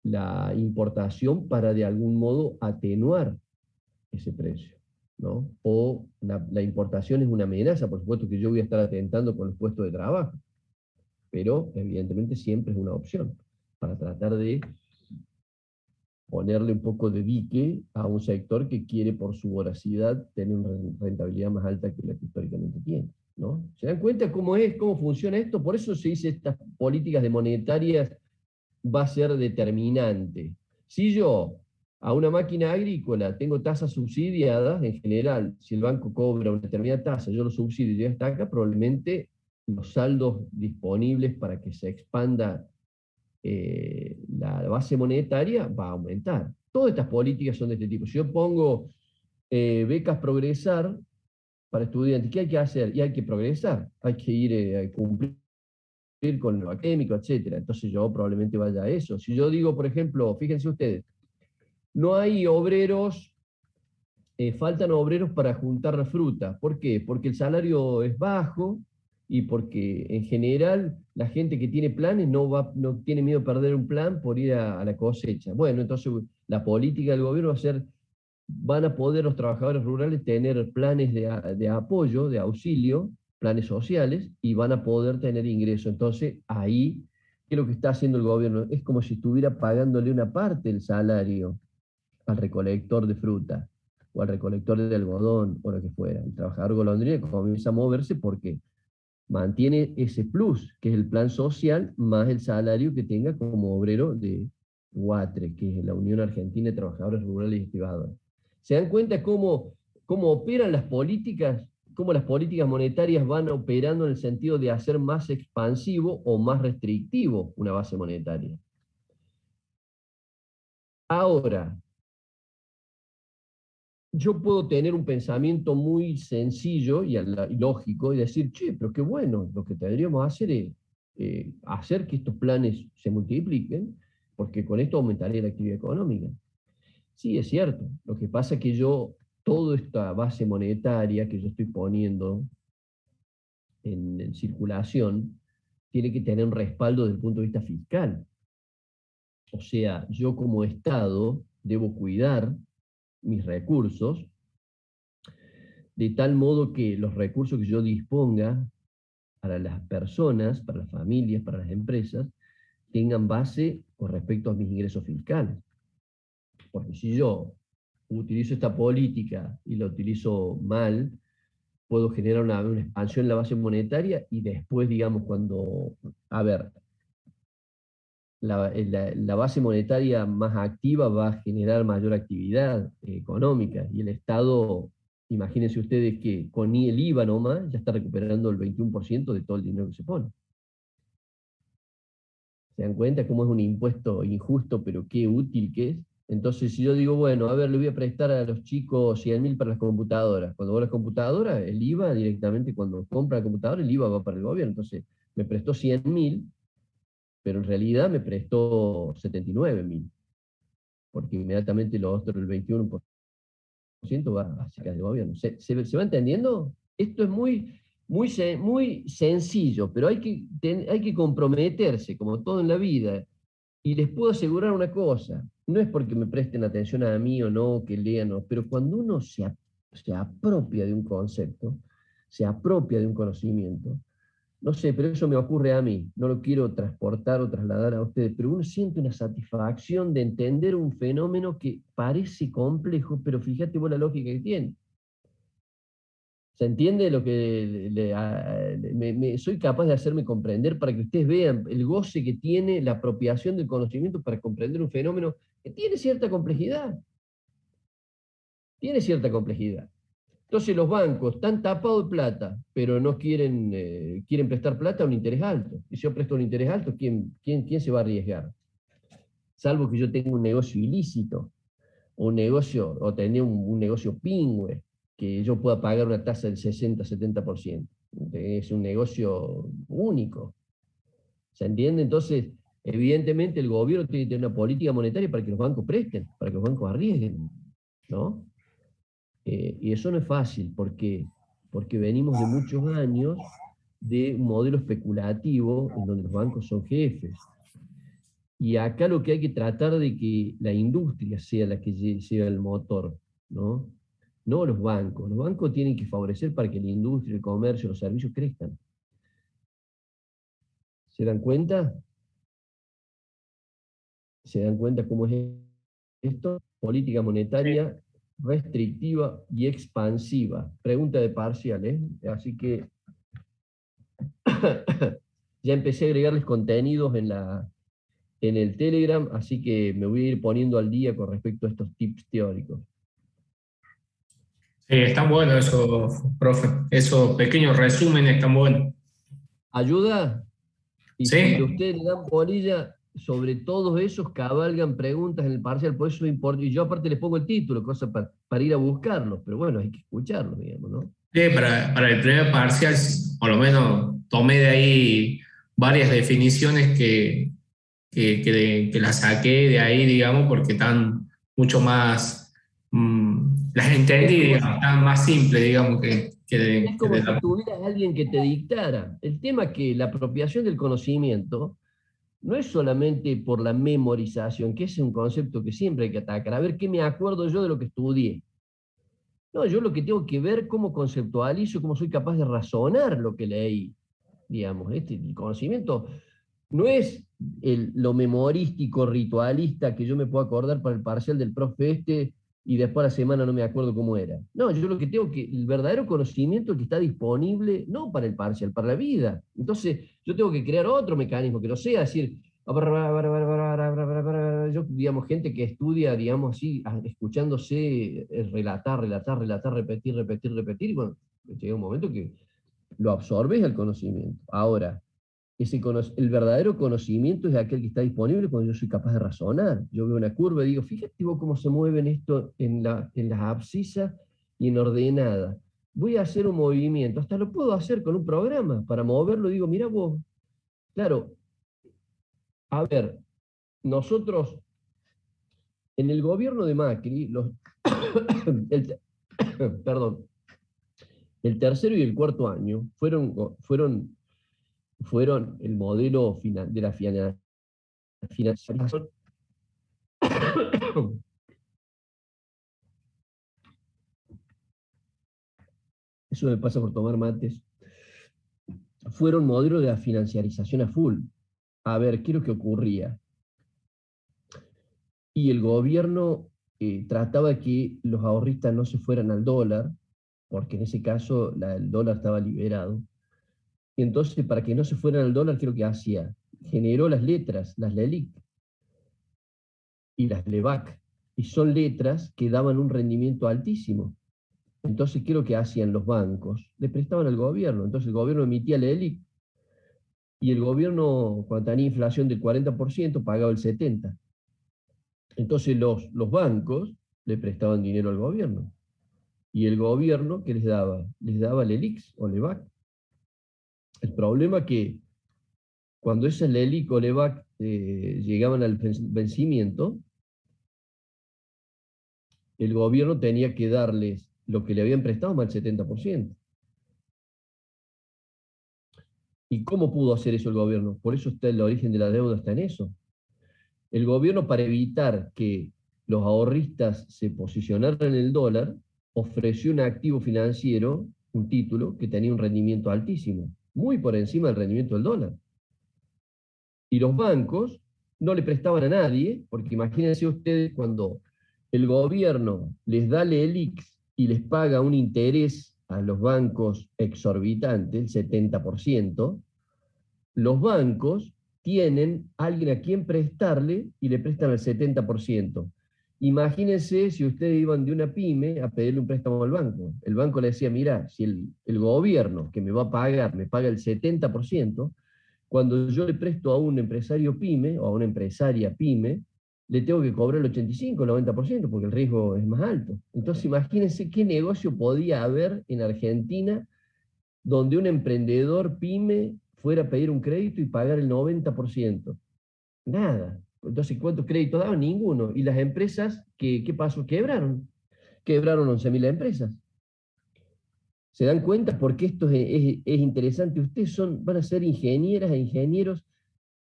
la importación para de algún modo atenuar ese precio, ¿no? O la importación es una amenaza, por supuesto que yo voy a estar atentando con los puestos de trabajo, pero evidentemente siempre es una opción para tratar de ponerle un poco de dique a un sector que quiere por su voracidad tener una rentabilidad más alta que la que históricamente tiene, ¿no? ¿Se dan cuenta cómo es, cómo funciona esto? Por eso se dice estas políticas de monetarias va a ser determinante. Si yo a una máquina agrícola tengo tasas subsidiadas, en general, si el banco cobra una determinada tasa, yo lo subsidio y llega hasta acá, probablemente los saldos disponibles para que se expanda la base monetaria va a aumentar. Todas estas políticas son de este tipo. Si yo pongo becas progresar para estudiantes, ¿qué hay que hacer? Y hay que progresar, hay que ir a cumplir con lo académico, etc. Entonces yo probablemente vaya a eso. Si yo digo, por ejemplo, fíjense ustedes, no hay obreros, faltan obreros para juntar la fruta. ¿Por qué? Porque el salario es bajo, y porque en general la gente que tiene planes no tiene miedo de perder un plan por ir a la cosecha. Bueno, entonces la política del gobierno va a ser, van a poder los trabajadores rurales tener planes de apoyo, de auxilio, planes sociales, y van a poder tener ingresos. Entonces ahí, ¿qué es lo que está haciendo el gobierno? Es como si estuviera pagándole una parte del salario al recolector de fruta, o al recolector de algodón, o lo que fuera. El trabajador golondrina comienza a moverse porque mantiene ese plus, que es el plan social, más el salario que tenga como obrero de UATRE, que es la Unión Argentina de Trabajadores Rurales y Estibadores. ¿Se dan cuenta cómo operan las políticas, cómo las políticas monetarias van operando en el sentido de hacer más expansivo o más restrictivo una base monetaria? Ahora, yo puedo tener un pensamiento muy sencillo y lógico y decir, che, pero qué bueno, lo que deberíamos hacer es hacer que estos planes se multipliquen, porque con esto aumentaría la actividad económica. Sí, es cierto. Lo que pasa es que toda esta base monetaria que yo estoy poniendo en circulación, tiene que tener un respaldo desde el punto de vista fiscal. O sea, yo como Estado debo cuidar mis recursos, de tal modo que los recursos que yo disponga para las personas, para las familias, para las empresas, tengan base con respecto a mis ingresos fiscales. Porque si yo utilizo esta política y la utilizo mal, puedo generar una expansión en la base monetaria y después, digamos, a ver, la base monetaria más activa va a generar mayor actividad económica, y el Estado, imagínense ustedes que con el IVA nomás ya está recuperando el 21% de todo el dinero que se pone. ¿Se dan cuenta cómo es un impuesto injusto, pero qué útil que es? Entonces, si yo digo, bueno, a ver, le voy a prestar a los chicos 100.000 para las computadoras. Cuando voy a las computadoras, el IVA directamente, cuando compra la computadora, el IVA va para el gobierno. Entonces, me prestó 100.000, pero en realidad me prestó 79.000, porque inmediatamente lo otro, el 21% va hacia el gobierno. ¿Se va entendiendo? Esto es muy sencillo, pero hay que comprometerse, como todo en la vida. Y les puedo asegurar una cosa, no es porque me presten atención a mí o no, que lean, no, pero cuando uno se apropia de un concepto, se apropia de un conocimiento, no sé, pero eso me ocurre a mí, no lo quiero transportar o trasladar a ustedes, pero uno siente una satisfacción de entender un fenómeno que parece complejo, pero fíjate vos la lógica que tiene. ¿Se entiende lo que soy capaz de hacerme comprender para que ustedes vean el goce que tiene la apropiación del conocimiento para comprender un fenómeno que tiene cierta complejidad. Tiene cierta complejidad. Entonces los bancos están tapados de plata, pero no quieren prestar plata a un interés alto. Y si yo presto un interés alto, ¿quién se va a arriesgar? Salvo que yo tenga un negocio ilícito, o tener un negocio pingüe, que yo pueda pagar una tasa del 60-70%. Es un negocio único. ¿Se entiende? Entonces, evidentemente el gobierno tiene que tener una política monetaria para que los bancos presten, para que los bancos arriesguen, ¿no? Y eso no es fácil, porque venimos de muchos años de un modelo especulativo en donde los bancos son jefes. Y acá lo que hay que tratar de que la industria sea la que sea el motor, ¿no? No los bancos. Los bancos tienen que favorecer para que la industria, el comercio, los servicios crezcan. ¿Se dan cuenta? ¿Se dan cuenta cómo es esto? Política monetaria restrictiva y expansiva. Pregunta de parcial, ¿eh? Así que ya empecé a agregarles contenidos en el Telegram, así que me voy a ir poniendo al día con respecto a estos tips teóricos. Están buenos esos, profe. Esos pequeños resúmenes están buenos. ¿Ayuda? Y ¿Sí? si ustedes le dan bolilla sobre todos esos, cabalgan preguntas en el parcial, por eso importa. Y yo aparte les pongo el título, cosa para ir a buscarlos, pero bueno, hay que escucharlos, digamos, ¿no? Sí, para el primer parcial, por lo menos tomé de ahí varias definiciones que las saqué de ahí, digamos, porque están mucho más, las entendí, digamos, están más simples, digamos, Es que como de si la... tuvieras alguien que te dictara. El tema es que la apropiación del conocimiento no es solamente por la memorización, que es un concepto que siempre hay que atacar. A ver qué me acuerdo yo de lo que estudié. No, yo lo que tengo que ver cómo conceptualizo, cómo soy capaz de razonar lo que leí. Digamos, el conocimiento no es lo memorístico, ritualista, que yo me puedo acordar para el parcial del profe y después a la semana no me acuerdo cómo era. No, yo lo que tengo que, el verdadero conocimiento que está disponible, no para el parcial, para la vida. Entonces, yo tengo que crear otro mecanismo que no sea decir, yo, digamos, gente que estudia, digamos así, escuchándose relatar, repetir, y bueno, llega un momento que lo absorbes al conocimiento. Ahora, el verdadero conocimiento es aquel que está disponible cuando yo soy capaz de razonar. Yo veo una curva y digo, fíjate vos cómo se mueven esto en las abscisas y en ordenada. Voy a hacer un movimiento, hasta lo puedo hacer con un programa. Para moverlo digo, mira vos, claro, a ver, nosotros en el gobierno de Macri, el, perdón, el tercero y el cuarto año fueron el modelo de la financiación. Eso me pasa por tomar mates. Fueron modelos de la financiarización a full. A ver, ¿qué es lo que ocurría? Y el gobierno trataba que los ahorristas no se fueran al dólar, porque en ese caso el dólar estaba liberado. Y entonces, para que no se fueran al dólar, ¿qué es lo que hacía? Generó las letras, las LELIC y las LEVAC, y son letras que daban un rendimiento altísimo. Entonces, ¿qué es lo que hacían los bancos? Le prestaban al gobierno. Entonces, el gobierno emitía la LELIC y el gobierno, cuando tenía inflación del 40%, pagaba el 70%. Entonces, los bancos le prestaban dinero al gobierno. Y el gobierno, ¿qué les daba? Les daba LELIX o LEVAC. El problema es que cuando esas LELIC o LEVAC llegaban al vencimiento, el gobierno tenía que darles lo que le habían prestado más del 70%. ¿Y cómo pudo hacer eso el gobierno? Por eso está el origen de la deuda, está en eso. El gobierno, para evitar que los ahorristas se posicionaran en el dólar, ofreció un activo financiero, un título, que tenía un rendimiento altísimo, muy por encima del rendimiento del dólar. Y los bancos no le prestaban a nadie, porque imagínense ustedes cuando el gobierno les da LELIX y les paga un interés a los bancos exorbitante, el 70%, los bancos tienen alguien a quien prestarle y le prestan el 70%. Imagínense si ustedes iban de una pyme a pedirle un préstamo al banco. El banco le decía, mira, si el gobierno que me va a pagar me paga el 70%, cuando yo le presto a un empresario pyme o a una empresaria pyme, le tengo que cobrar el 85, el 90%, porque el riesgo es más alto. Entonces imagínense qué negocio podía haber en Argentina donde un emprendedor pyme fuera a pedir un crédito y pagar el 90%. Nada. Entonces, ¿cuántos créditos daban? Ninguno. Y las empresas, ¿qué pasó? Quebraron. Quebraron 11.000 empresas. ¿Se dan cuenta por qué esto es interesante? Ustedes van a ser ingenieras e ingenieros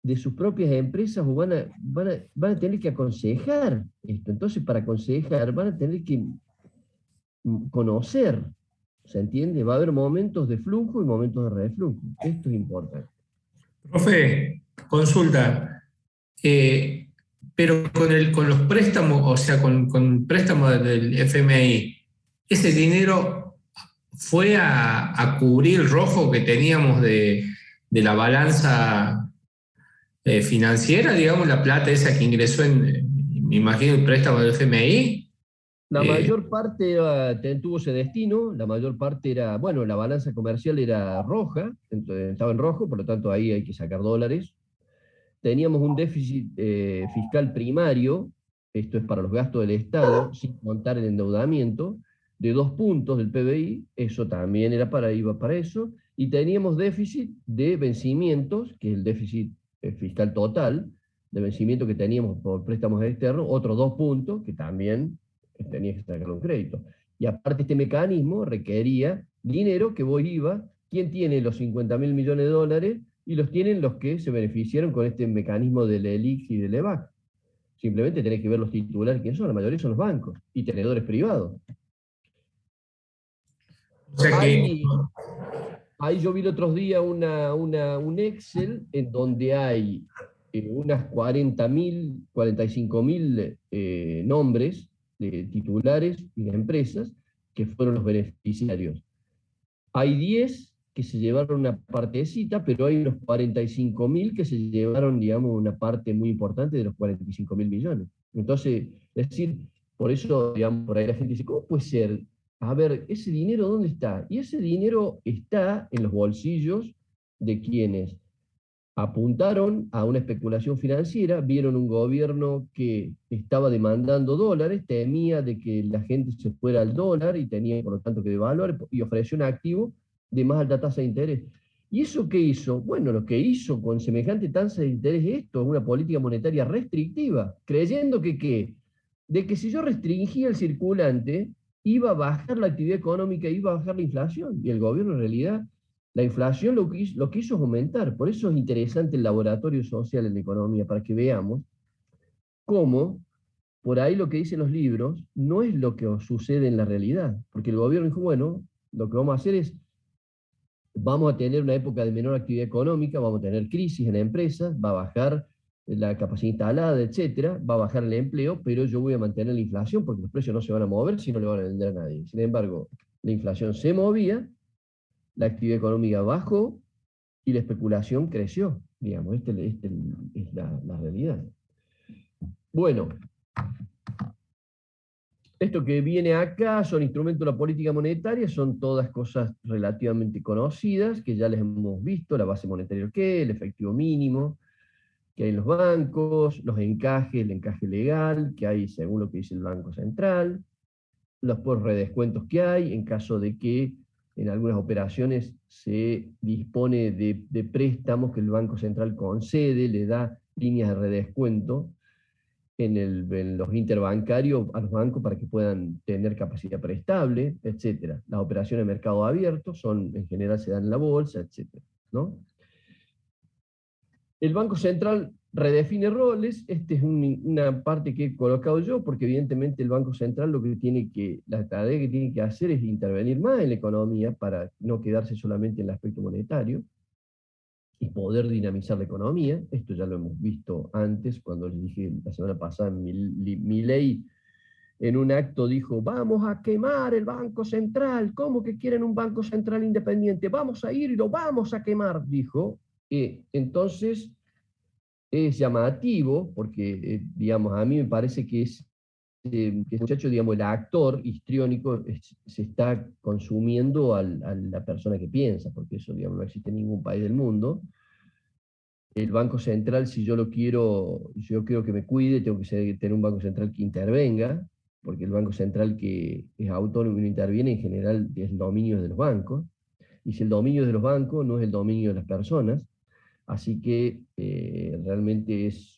de sus propias empresas o van a tener que aconsejar esto. Entonces, para aconsejar van a tener que conocer. ¿Se entiende? Va a haber momentos de flujo y momentos de reflujo. Esto es importante. Profe, consulta. Pero con los préstamos, o sea, con préstamos del FMI, ¿ese dinero fue a cubrir el rojo que teníamos de la balanza financiera, digamos, la plata esa que ingresó me imagino, el préstamo del FMI? La mayor parte tuvo ese destino, la mayor parte era, bueno, la balanza comercial era roja, estaba en rojo, por lo tanto ahí hay que sacar dólares. Teníamos un déficit fiscal primario, esto es para los gastos del Estado, sin contar el endeudamiento, de 2 puntos del PBI, eso también iba para eso, y teníamos déficit de vencimientos, que es el déficit fiscal total, de vencimiento que teníamos por préstamos externos, otros 2 puntos, que también tenía que sacar un crédito. Y aparte este mecanismo requería dinero que vos iba, ¿quién tiene los 50.000 millones de dólares? Y los tienen los que se beneficiaron con este mecanismo del ELIC y del EVAC. Simplemente tenés que ver los titulares, ¿quiénes son? La mayoría son los bancos y tenedores privados. O sea que... Ahí yo vi el otro día un Excel en donde hay unas 40.000, 45.000 nombres de titulares y de empresas que fueron los beneficiarios. Hay 10 que se llevaron una partecita, pero hay unos 45.000 que se llevaron, digamos, una parte muy importante de los 45.000 millones. Entonces, es decir, por eso, digamos, por ahí la gente dice, ¿cómo puede ser? A ver, ¿ese dinero dónde está? Y ese dinero está en los bolsillos de quienes apuntaron a una especulación financiera, vieron un gobierno que estaba demandando dólares, temía de que la gente se fuera al dólar y tenía por lo tanto que devaluar y ofreció un activo de más alta tasa de interés. ¿Y eso qué hizo? Bueno, lo que hizo con semejante tasa de interés es esto, una política monetaria restrictiva, creyendo ¿qué? De que si yo restringía el circulante, iba a bajar la actividad económica, iba a bajar la inflación, y el gobierno en realidad la inflación lo que hizo es aumentar. Por eso es interesante el laboratorio social en la economía, para que veamos cómo por ahí lo que dicen los libros no es lo que sucede en la realidad. Porque el gobierno dijo, bueno, lo que vamos a hacer es, vamos a tener una época de menor actividad económica, vamos a tener crisis en empresas, va a bajar la capacidad instalada, etcétera, va a bajar el empleo, pero yo voy a mantener la inflación porque los precios no se van a mover si no le van a vender a nadie. Sin embargo, la inflación se movía, la actividad económica bajó y la especulación creció. Digamos, esta es la realidad. Bueno, esto que viene acá son instrumentos de la política monetaria, son todas cosas relativamente conocidas, que ya les hemos visto, la base monetaria que el efectivo mínimo, que hay en los bancos, los encajes, el encaje legal, que hay según lo que dice el Banco Central, los redescuentos que hay en caso de que en algunas operaciones se dispone de préstamos que el Banco Central concede, le da líneas de redescuento en los interbancarios a los bancos para que puedan tener capacidad prestable, etc. Las operaciones de mercado abierto en general se dan en la bolsa, etc. ¿no? El Banco Central redefine roles, esta es una parte que he colocado yo, porque evidentemente el Banco Central la tarea que tiene que hacer es intervenir más en la economía para no quedarse solamente en el aspecto monetario y poder dinamizar la economía. Esto ya lo hemos visto antes, cuando les dije la semana pasada, Milei en un acto dijo, vamos a quemar el Banco Central, ¿cómo que quieren un Banco Central independiente? Vamos a ir y lo vamos a quemar, dijo. Entonces, es llamativo, porque, digamos, a mí me parece que que el muchacho, digamos, el actor histriónico se está consumiendo a la persona que piensa, porque eso, digamos, no existe en ningún país del mundo. El Banco Central, si yo quiero que me cuide, tengo que tener un Banco Central que intervenga, porque el Banco Central que es autónomo y no interviene, en general es el dominio de los bancos, y si el dominio es de los bancos, no es el dominio de las personas, así que realmente es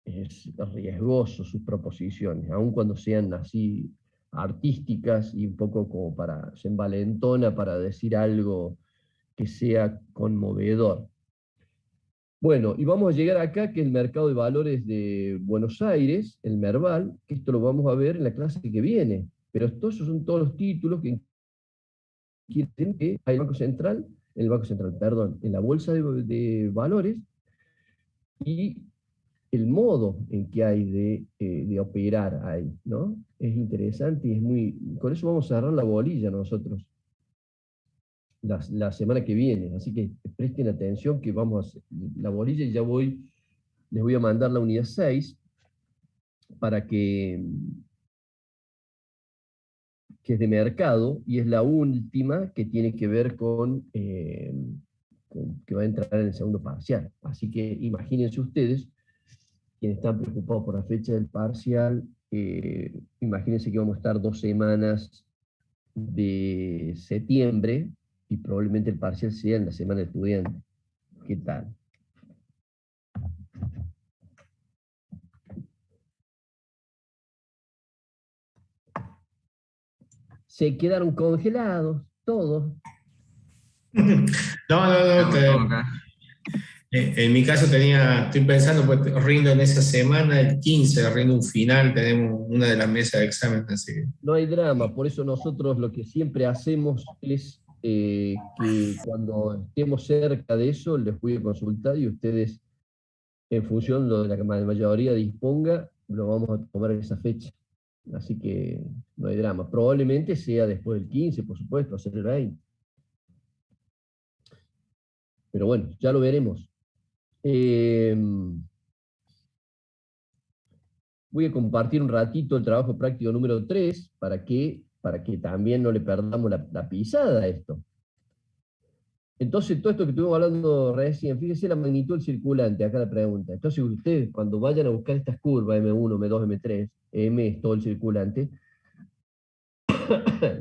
riesgoso sus proposiciones, aun cuando sean así artísticas y un poco como se envalentona para decir algo que sea conmovedor. Bueno, y vamos a llegar acá, que es el mercado de valores de Buenos Aires, el Merval, que esto lo vamos a ver en la clase que viene, pero estos son todos los títulos que quieren que hay en el Banco Central, perdón, en la bolsa de valores, y el modo en que hay de operar ahí, ¿no? Es interesante y es muy... Con eso vamos a cerrar la bolilla nosotros la semana que viene, así que presten atención que vamos a hacer la bolilla y les voy a mandar la unidad 6 para que es de mercado y es la última que tiene que ver con que va a entrar en el segundo parcial. Así que imagínense ustedes, quienes están preocupados por la fecha del parcial, imagínense que vamos a estar 2 semanas de septiembre y probablemente el parcial sea en la semana del estudiante. ¿Qué tal? Se quedaron congelados, todos. No, no, Estamos todos acá. en mi caso estoy pensando, pues rindo en esa semana, el 15, rindo un final, tenemos una de las mesas de examen, así que... No hay drama, por eso nosotros lo que siempre hacemos es que cuando estemos cerca de eso, les voy a consultar y ustedes, en función de lo de la mayoría disponga, lo vamos a tomar en esa fecha. Así que no hay drama. Probablemente sea después del 15, por supuesto, hacer el 20. Pero bueno, ya lo veremos. Voy a compartir un ratito el trabajo práctico número 3 para que también no le perdamos la pisada a esto. Entonces, todo esto que estuvimos hablando recién, fíjese la magnitud del circulante, acá la pregunta. Entonces, ustedes cuando vayan a buscar estas curvas, M1, M2, M3, M es todo el circulante,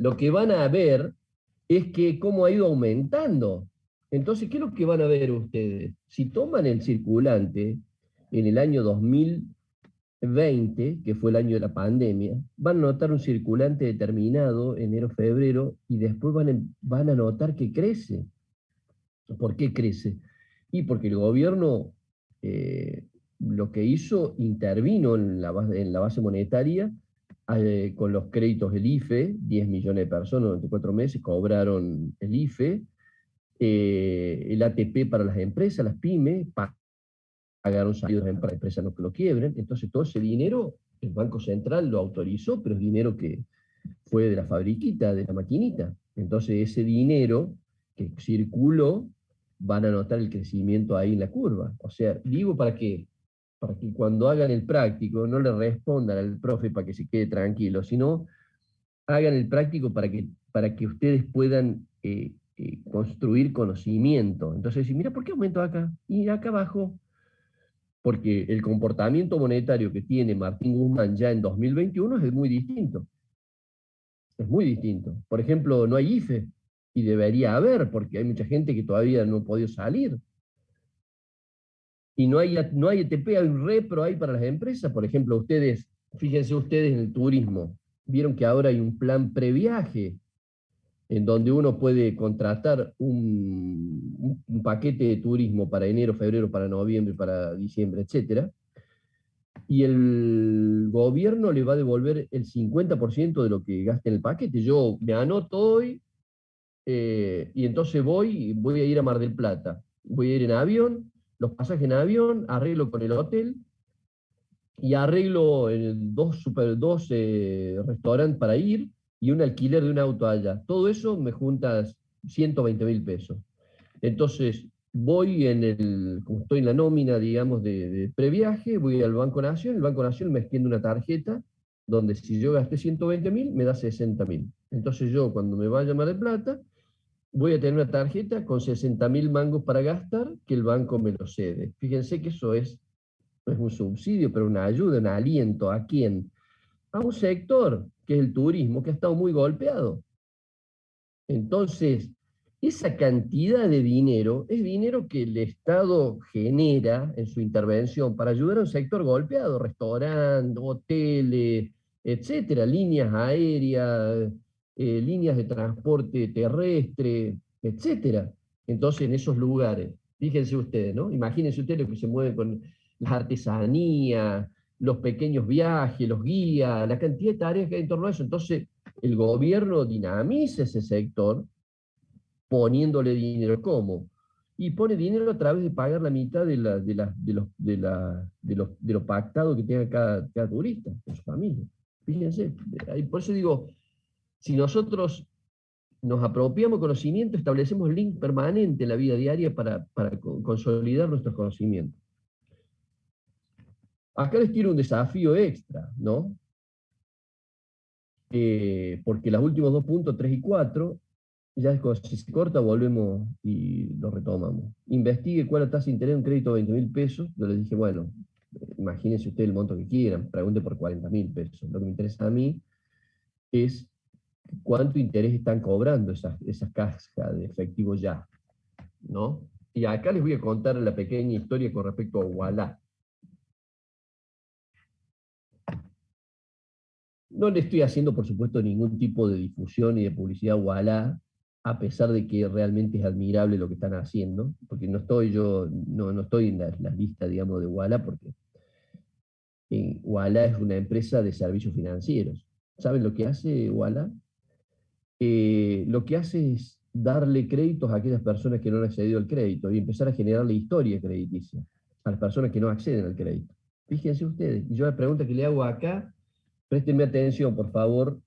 lo que van a ver es que cómo ha ido aumentando. Entonces, ¿qué es lo que van a ver ustedes? Si toman el circulante en el año 2020, que fue el año de la pandemia, van a notar un circulante determinado, enero, febrero, y después van a notar que crece. ¿Por qué crece? Y porque el gobierno lo que hizo, intervino en la base monetaria con los créditos del IFE, 10 millones de personas durante 4 meses cobraron el IFE, el ATP para las empresas, las pymes, pagaron salarios para empresas no que lo quiebren, entonces todo ese dinero el Banco Central lo autorizó, pero es dinero que fue de la fabriquita, de la maquinita. Entonces ese dinero que circuló, van a notar el crecimiento ahí en la curva. O sea, digo para que cuando hagan el práctico no le respondan al profe para que se quede tranquilo, sino hagan el práctico para que ustedes puedan construir conocimiento. Entonces, mira, ¿por qué aumentó acá? Y acá abajo. Porque el comportamiento monetario que tiene Martín Guzmán ya en 2021 es muy distinto. Es muy distinto. Por ejemplo, no hay IFE, y debería haber, porque hay mucha gente que todavía no ha podido salir. Y no hay ETP, hay un repro ahí para las empresas. Por ejemplo, fíjense ustedes en el turismo, vieron que ahora hay un plan previaje, en donde uno puede contratar un paquete de turismo para enero, febrero, para noviembre, para diciembre, etcétera, y el gobierno le va a devolver el 50% de lo que gaste en el paquete. Yo me anoto hoy, y entonces voy a ir a Mar del Plata. Voy a ir en avión, los pasajes en avión, arreglo con el hotel y arreglo dos restaurantes para ir y un alquiler de un auto allá. Todo eso me junta 120.000 pesos. Entonces, voy como estoy en la nómina, digamos, de previaje, voy al Banco Nación, el Banco Nación me extiende una tarjeta donde si yo gasté 120.000, me da 60.000. Entonces yo, cuando me vaya a Mar del Plata, voy a tener una tarjeta con 60.000 mangos para gastar, que el banco me lo cede. Fíjense que eso no es un subsidio, pero una ayuda, un aliento. ¿A quién? A un sector, que es el turismo, que ha estado muy golpeado. Entonces, esa cantidad de dinero es dinero que el Estado genera en su intervención para ayudar a un sector golpeado, restaurantes, hoteles, etcétera, líneas aéreas, líneas de transporte terrestre, etcétera. Entonces, en esos lugares, fíjense ustedes, ¿no? Imagínense ustedes lo que se mueve con las artesanías, los pequeños viajes, los guías, la cantidad de tareas que hay en torno a eso. Entonces, el gobierno dinamiza ese sector poniéndole dinero. ¿Cómo? Y pone dinero a través de pagar la mitad de lo pactado que tenga cada turista con su familia. Fíjense, por eso digo, si nosotros nos apropiamos conocimiento, establecemos link permanente en la vida diaria para consolidar nuestros conocimientos. Acá les tiro un desafío extra, ¿no? Porque los últimos 2 puntos, 3 y 4, ya si se corta, volvemos y lo retomamos. Investigue cuál es la tasa de interés de un crédito de 20.000 pesos. Yo les dije, bueno, imagínense usted el monto que quieran, pregunte por 40.000 pesos. Lo que me interesa a mí es cuánto interés están cobrando esas cajas de efectivo ya, ¿no? Y acá les voy a contar la pequeña historia con respecto a Ualá. No le estoy haciendo, por supuesto, ningún tipo de difusión y de publicidad a Ualá, a pesar de que realmente es admirable lo que están haciendo, porque no estoy en la lista, digamos, de Ualá, porque Ualá es una empresa de servicios financieros. ¿Saben lo que hace Ualá? Lo que hace es darle créditos a aquellas personas que no han accedido al crédito y empezar a generar la historia crediticia a las personas que no acceden al crédito. Fíjense ustedes, y yo la pregunta que le hago acá, préstenme atención, por favor,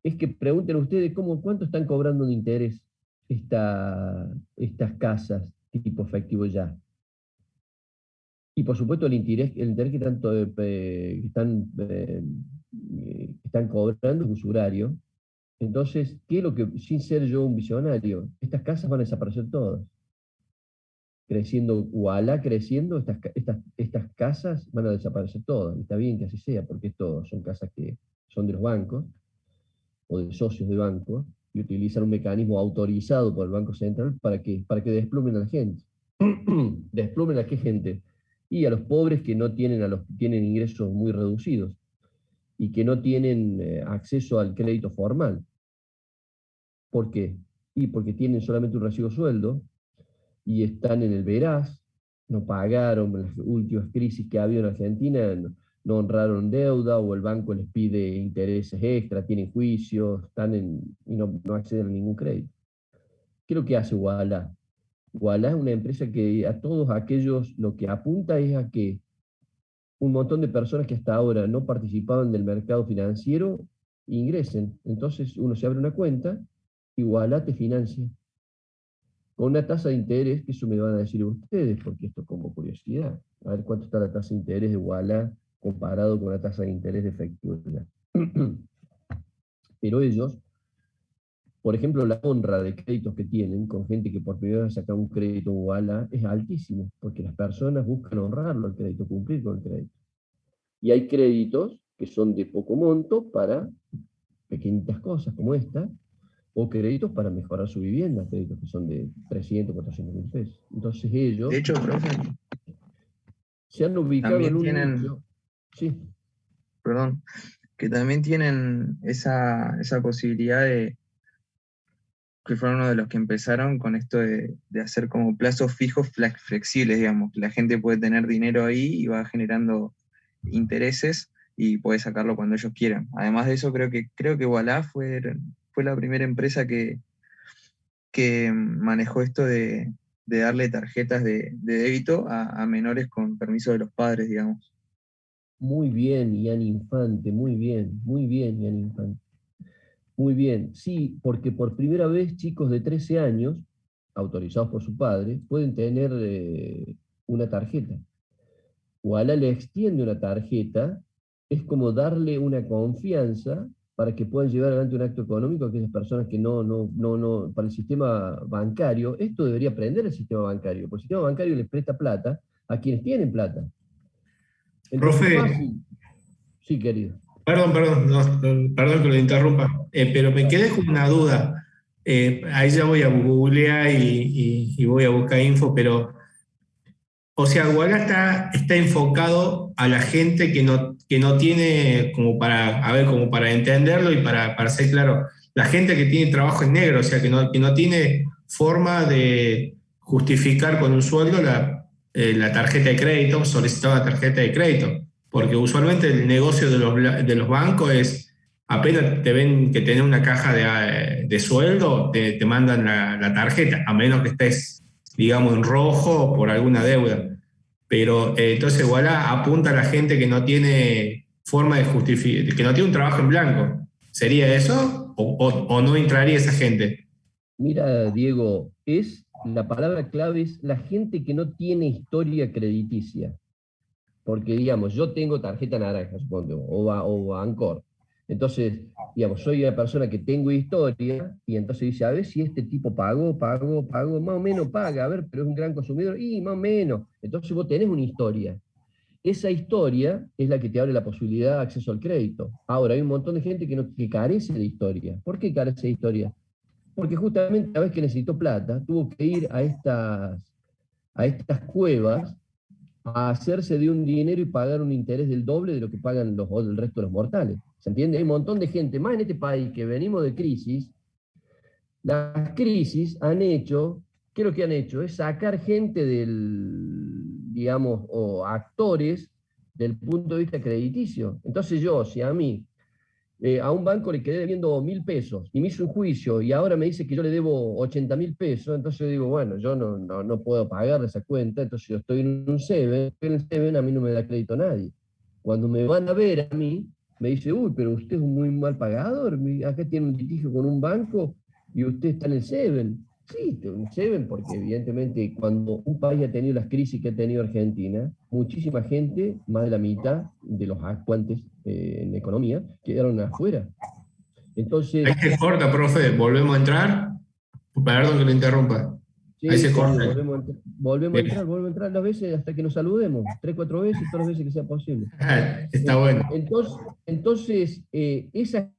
es que pregunten ustedes cuánto están cobrando de interés estas casas tipo efectivo ya. Y por supuesto el interés que están cobrando es usurario. Entonces, ¿qué es lo que, sin ser yo un visionario, estas casas van a desaparecer todas? Creciendo, Ualá creciendo, estas casas van a desaparecer todas. Está bien que así sea, porque esto son casas que son de los bancos, o de socios de banco, y utilizan un mecanismo autorizado por el Banco Central para que desplumen a la gente. ¿Desplumen a qué gente? Y a los pobres que no tienen, tienen ingresos muy reducidos y que no tienen acceso al crédito formal. ¿Por qué? Y porque tienen solamente un recibo sueldo y están en el veraz, no pagaron las últimas crisis que ha habido en Argentina, no honraron deuda o el banco les pide intereses extra, tienen juicios, y no acceden a ningún crédito. ¿Qué es lo que hace Ualá? Ualá es una empresa que a todos aquellos lo que apunta es a que un montón de personas que hasta ahora no participaban del mercado financiero ingresen. Entonces uno se abre una cuenta y Ualá te financia con una tasa de interés, que eso me van a decir ustedes, porque esto como curiosidad. A ver cuánto está la tasa de interés de Ualá comparado con la tasa de interés de efectivo. Pero ellos, por ejemplo, la honra de créditos que tienen con gente que por primera vez saca un crédito Ualá es altísimo, porque las personas buscan honrarlo el crédito, cumplir con el crédito. Y hay créditos que son de poco monto para pequeñitas cosas como esta, o créditos para mejorar su vivienda, créditos que son de 300, 400.000 pesos. Entonces ellos De hecho, profe, se han ubicado en también un tienen, nicho. Sí, perdón, que también tienen esa posibilidad de, que fueron uno de los que empezaron con esto de hacer como plazos fijos flexibles, digamos, que la gente puede tener dinero ahí y va generando intereses y puede sacarlo cuando ellos quieran. Además de eso, creo que Ualá fue la primera empresa que manejó esto de darle tarjetas de débito a menores con permiso de los padres, digamos. muy bien, Ian Infante, muy bien, Ian Infante. Muy bien, sí, porque por primera vez chicos de 13 años autorizados por su padre, pueden tener una tarjeta. Ualá le extiende una tarjeta, es como darle una confianza para que puedan llevar adelante un acto económico a aquellas personas que para el sistema bancario, esto debería aprender el sistema bancario, porque el sistema bancario les presta plata a quienes tienen plata. Entonces, Profe, fácil. Sí, querido. perdón, perdón que lo interrumpa, pero me quedé con una duda. Ahí ya voy a googlear y voy a buscar info, pero, o sea, Walla está enfocado a la gente que no tiene, como para, a ver, como para entenderlo y para ser claro, la gente que tiene trabajo en negro, o sea, que no tiene forma de justificar con un sueldo la tarjeta de crédito, solicitar la tarjeta de crédito, porque usualmente el negocio de los bancos es, apenas te ven que tenés una caja de sueldo, te mandan la tarjeta, a menos que estés, digamos, en rojo por alguna deuda. Pero entonces igual apunta a la gente que no tiene forma de justificar, que no tiene un trabajo en blanco. ¿Sería eso? ¿O no entraría esa gente? Mira, Diego, la palabra clave es la gente que no tiene historia crediticia. Porque, digamos, yo tengo tarjeta naranja, supongo, o Bancor. Entonces, digamos, soy una persona que tengo historia, y entonces dice, a ver si este tipo pagó, más o menos paga, a ver, pero es un gran consumidor, y más o menos. Entonces vos tenés una historia. Esa historia es la que te abre la posibilidad de acceso al crédito. Ahora, hay un montón de gente que carece de historia. ¿Por qué carece de historia? Porque justamente la vez que necesitó plata, tuvo que ir a estas cuevas a hacerse de un dinero y pagar un interés del doble de lo que pagan el resto de los mortales. ¿Se entiende? Hay un montón de gente, más en este país que venimos de crisis. Las crisis han hecho, ¿qué es lo que han hecho? Es sacar gente digamos, o actores del punto de vista crediticio. Entonces yo, si a mí a un banco le quedé debiendo 1.000 pesos y me hizo un juicio y ahora me dice que yo le debo 80.000 pesos, entonces yo digo, bueno, yo no puedo pagar esa cuenta, entonces yo estoy en un Seven, en el Seven a mí no me da crédito nadie. Cuando me van a ver a mí, me dice, uy, pero usted es un muy mal pagador, acá tiene un litigio con un banco y usted está en el Seven. Sí, estoy en el Seven porque evidentemente cuando un país ha tenido las crisis que ha tenido Argentina, muchísima gente, más de la mitad de los actuantes en economía, quedaron afuera. Ahí Entonces, se corta, profe. ¿Volvemos a entrar? Perdón que lo interrumpa. Ahí sí, se corta. querido, volvemos a entrar las veces hasta que nos saludemos, 3, 4 veces, todas las veces que sea posible. Está bueno. Entonces, esa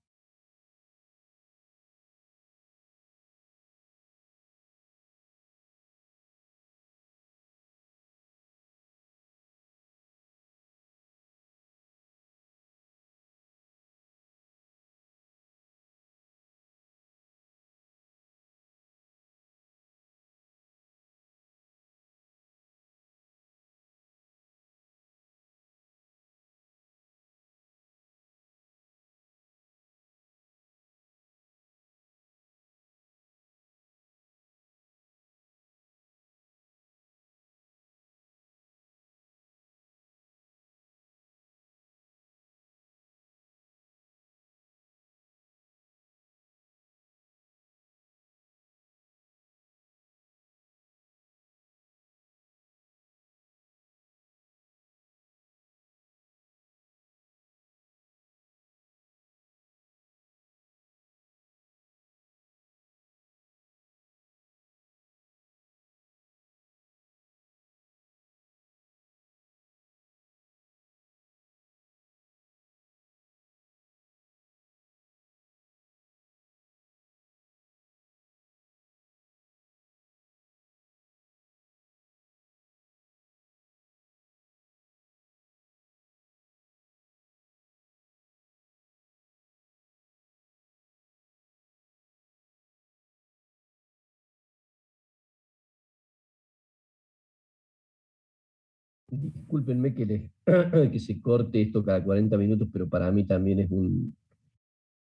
discúlpenme que se corte esto cada 40 minutos, pero para mí también es un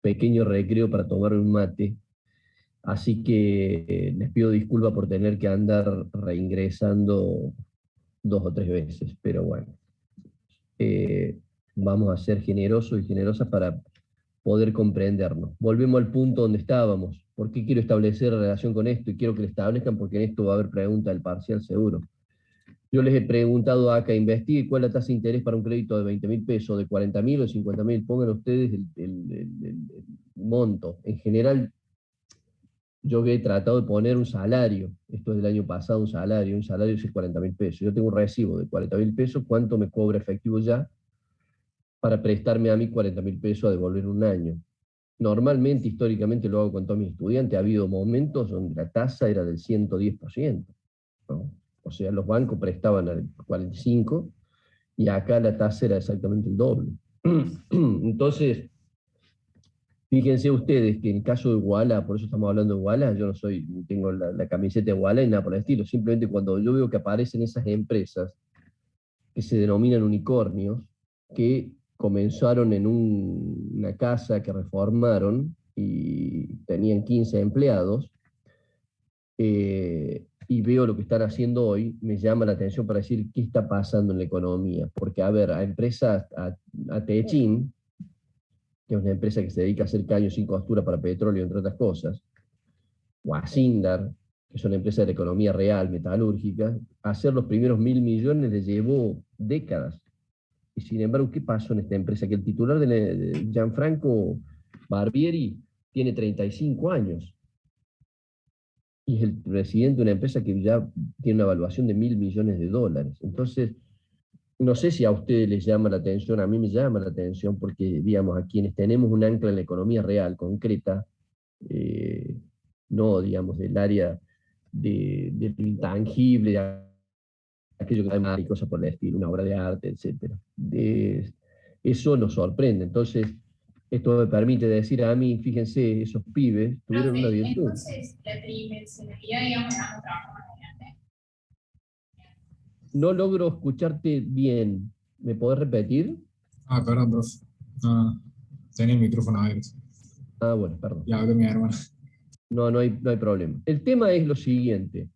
pequeño recreo para tomar un mate. Así que les pido disculpas por tener que andar reingresando 2 o 3 veces, pero bueno, vamos a ser generosos y generosas para poder comprendernos. Volvemos al punto donde estábamos. ¿Por qué quiero establecer relación con esto? Y quiero que lo establezcan porque en esto va a haber pregunta del parcial seguro. Yo les he preguntado acá, investigue cuál es la tasa de interés para un crédito de 20.000 pesos, de 40.000 o 50.000, pongan ustedes el monto. En general, yo he tratado de poner un salario, esto es del año pasado, un salario es 40.000 pesos. Yo tengo un recibo de 40.000 pesos, ¿cuánto me cobra efectivo ya para prestarme a mí 40.000 pesos a devolver un año? Normalmente, históricamente, lo hago con todos mis estudiantes. Ha habido momentos donde la tasa era del 110%, ¿no? O sea, los bancos prestaban al 45% y acá la tasa era exactamente el doble. Entonces, fíjense ustedes que en el caso de Walla, por eso estamos hablando de Walla, yo no soy, tengo la camiseta de Walla y nada por el estilo, simplemente cuando yo veo que aparecen esas empresas que se denominan unicornios, que comenzaron en una casa que reformaron y tenían 15 empleados, y veo lo que están haciendo hoy, me llama la atención para decir qué está pasando en la economía. Porque, a ver, a empresas, a Techin, que es una empresa que se dedica a hacer caños sin costura para petróleo, entre otras cosas, o a Sindar, que es una empresa de la economía real, metalúrgica, hacer los primeros 1.000 millones les llevó décadas. Y sin embargo, ¿qué pasó en esta empresa? Que el titular de Gianfranco Barbieri tiene 35 años. Y es el presidente de una empresa que ya tiene una evaluación de 1.000 millones de dólares. Entonces, no sé si a ustedes les llama la atención, a mí me llama la atención porque, digamos, a quienes tenemos un ancla en la economía real, concreta, no, digamos, del área de lo intangible, de aquello que hay cosas por el estilo, una obra de arte, etc. Eso nos sorprende. Entonces, esto me permite decir a mí, fíjense, esos pibes tuvieron una virtud. Entonces, la tridimensionalidad, digamos, vamos trabajando adelante. No logro escucharte bien. ¿Me podés repetir? Perdón, profe. No, tenía el micrófono abierto. Ah, bueno, perdón. Ya hablé mi hermano. No hay problema. El tema es lo siguiente.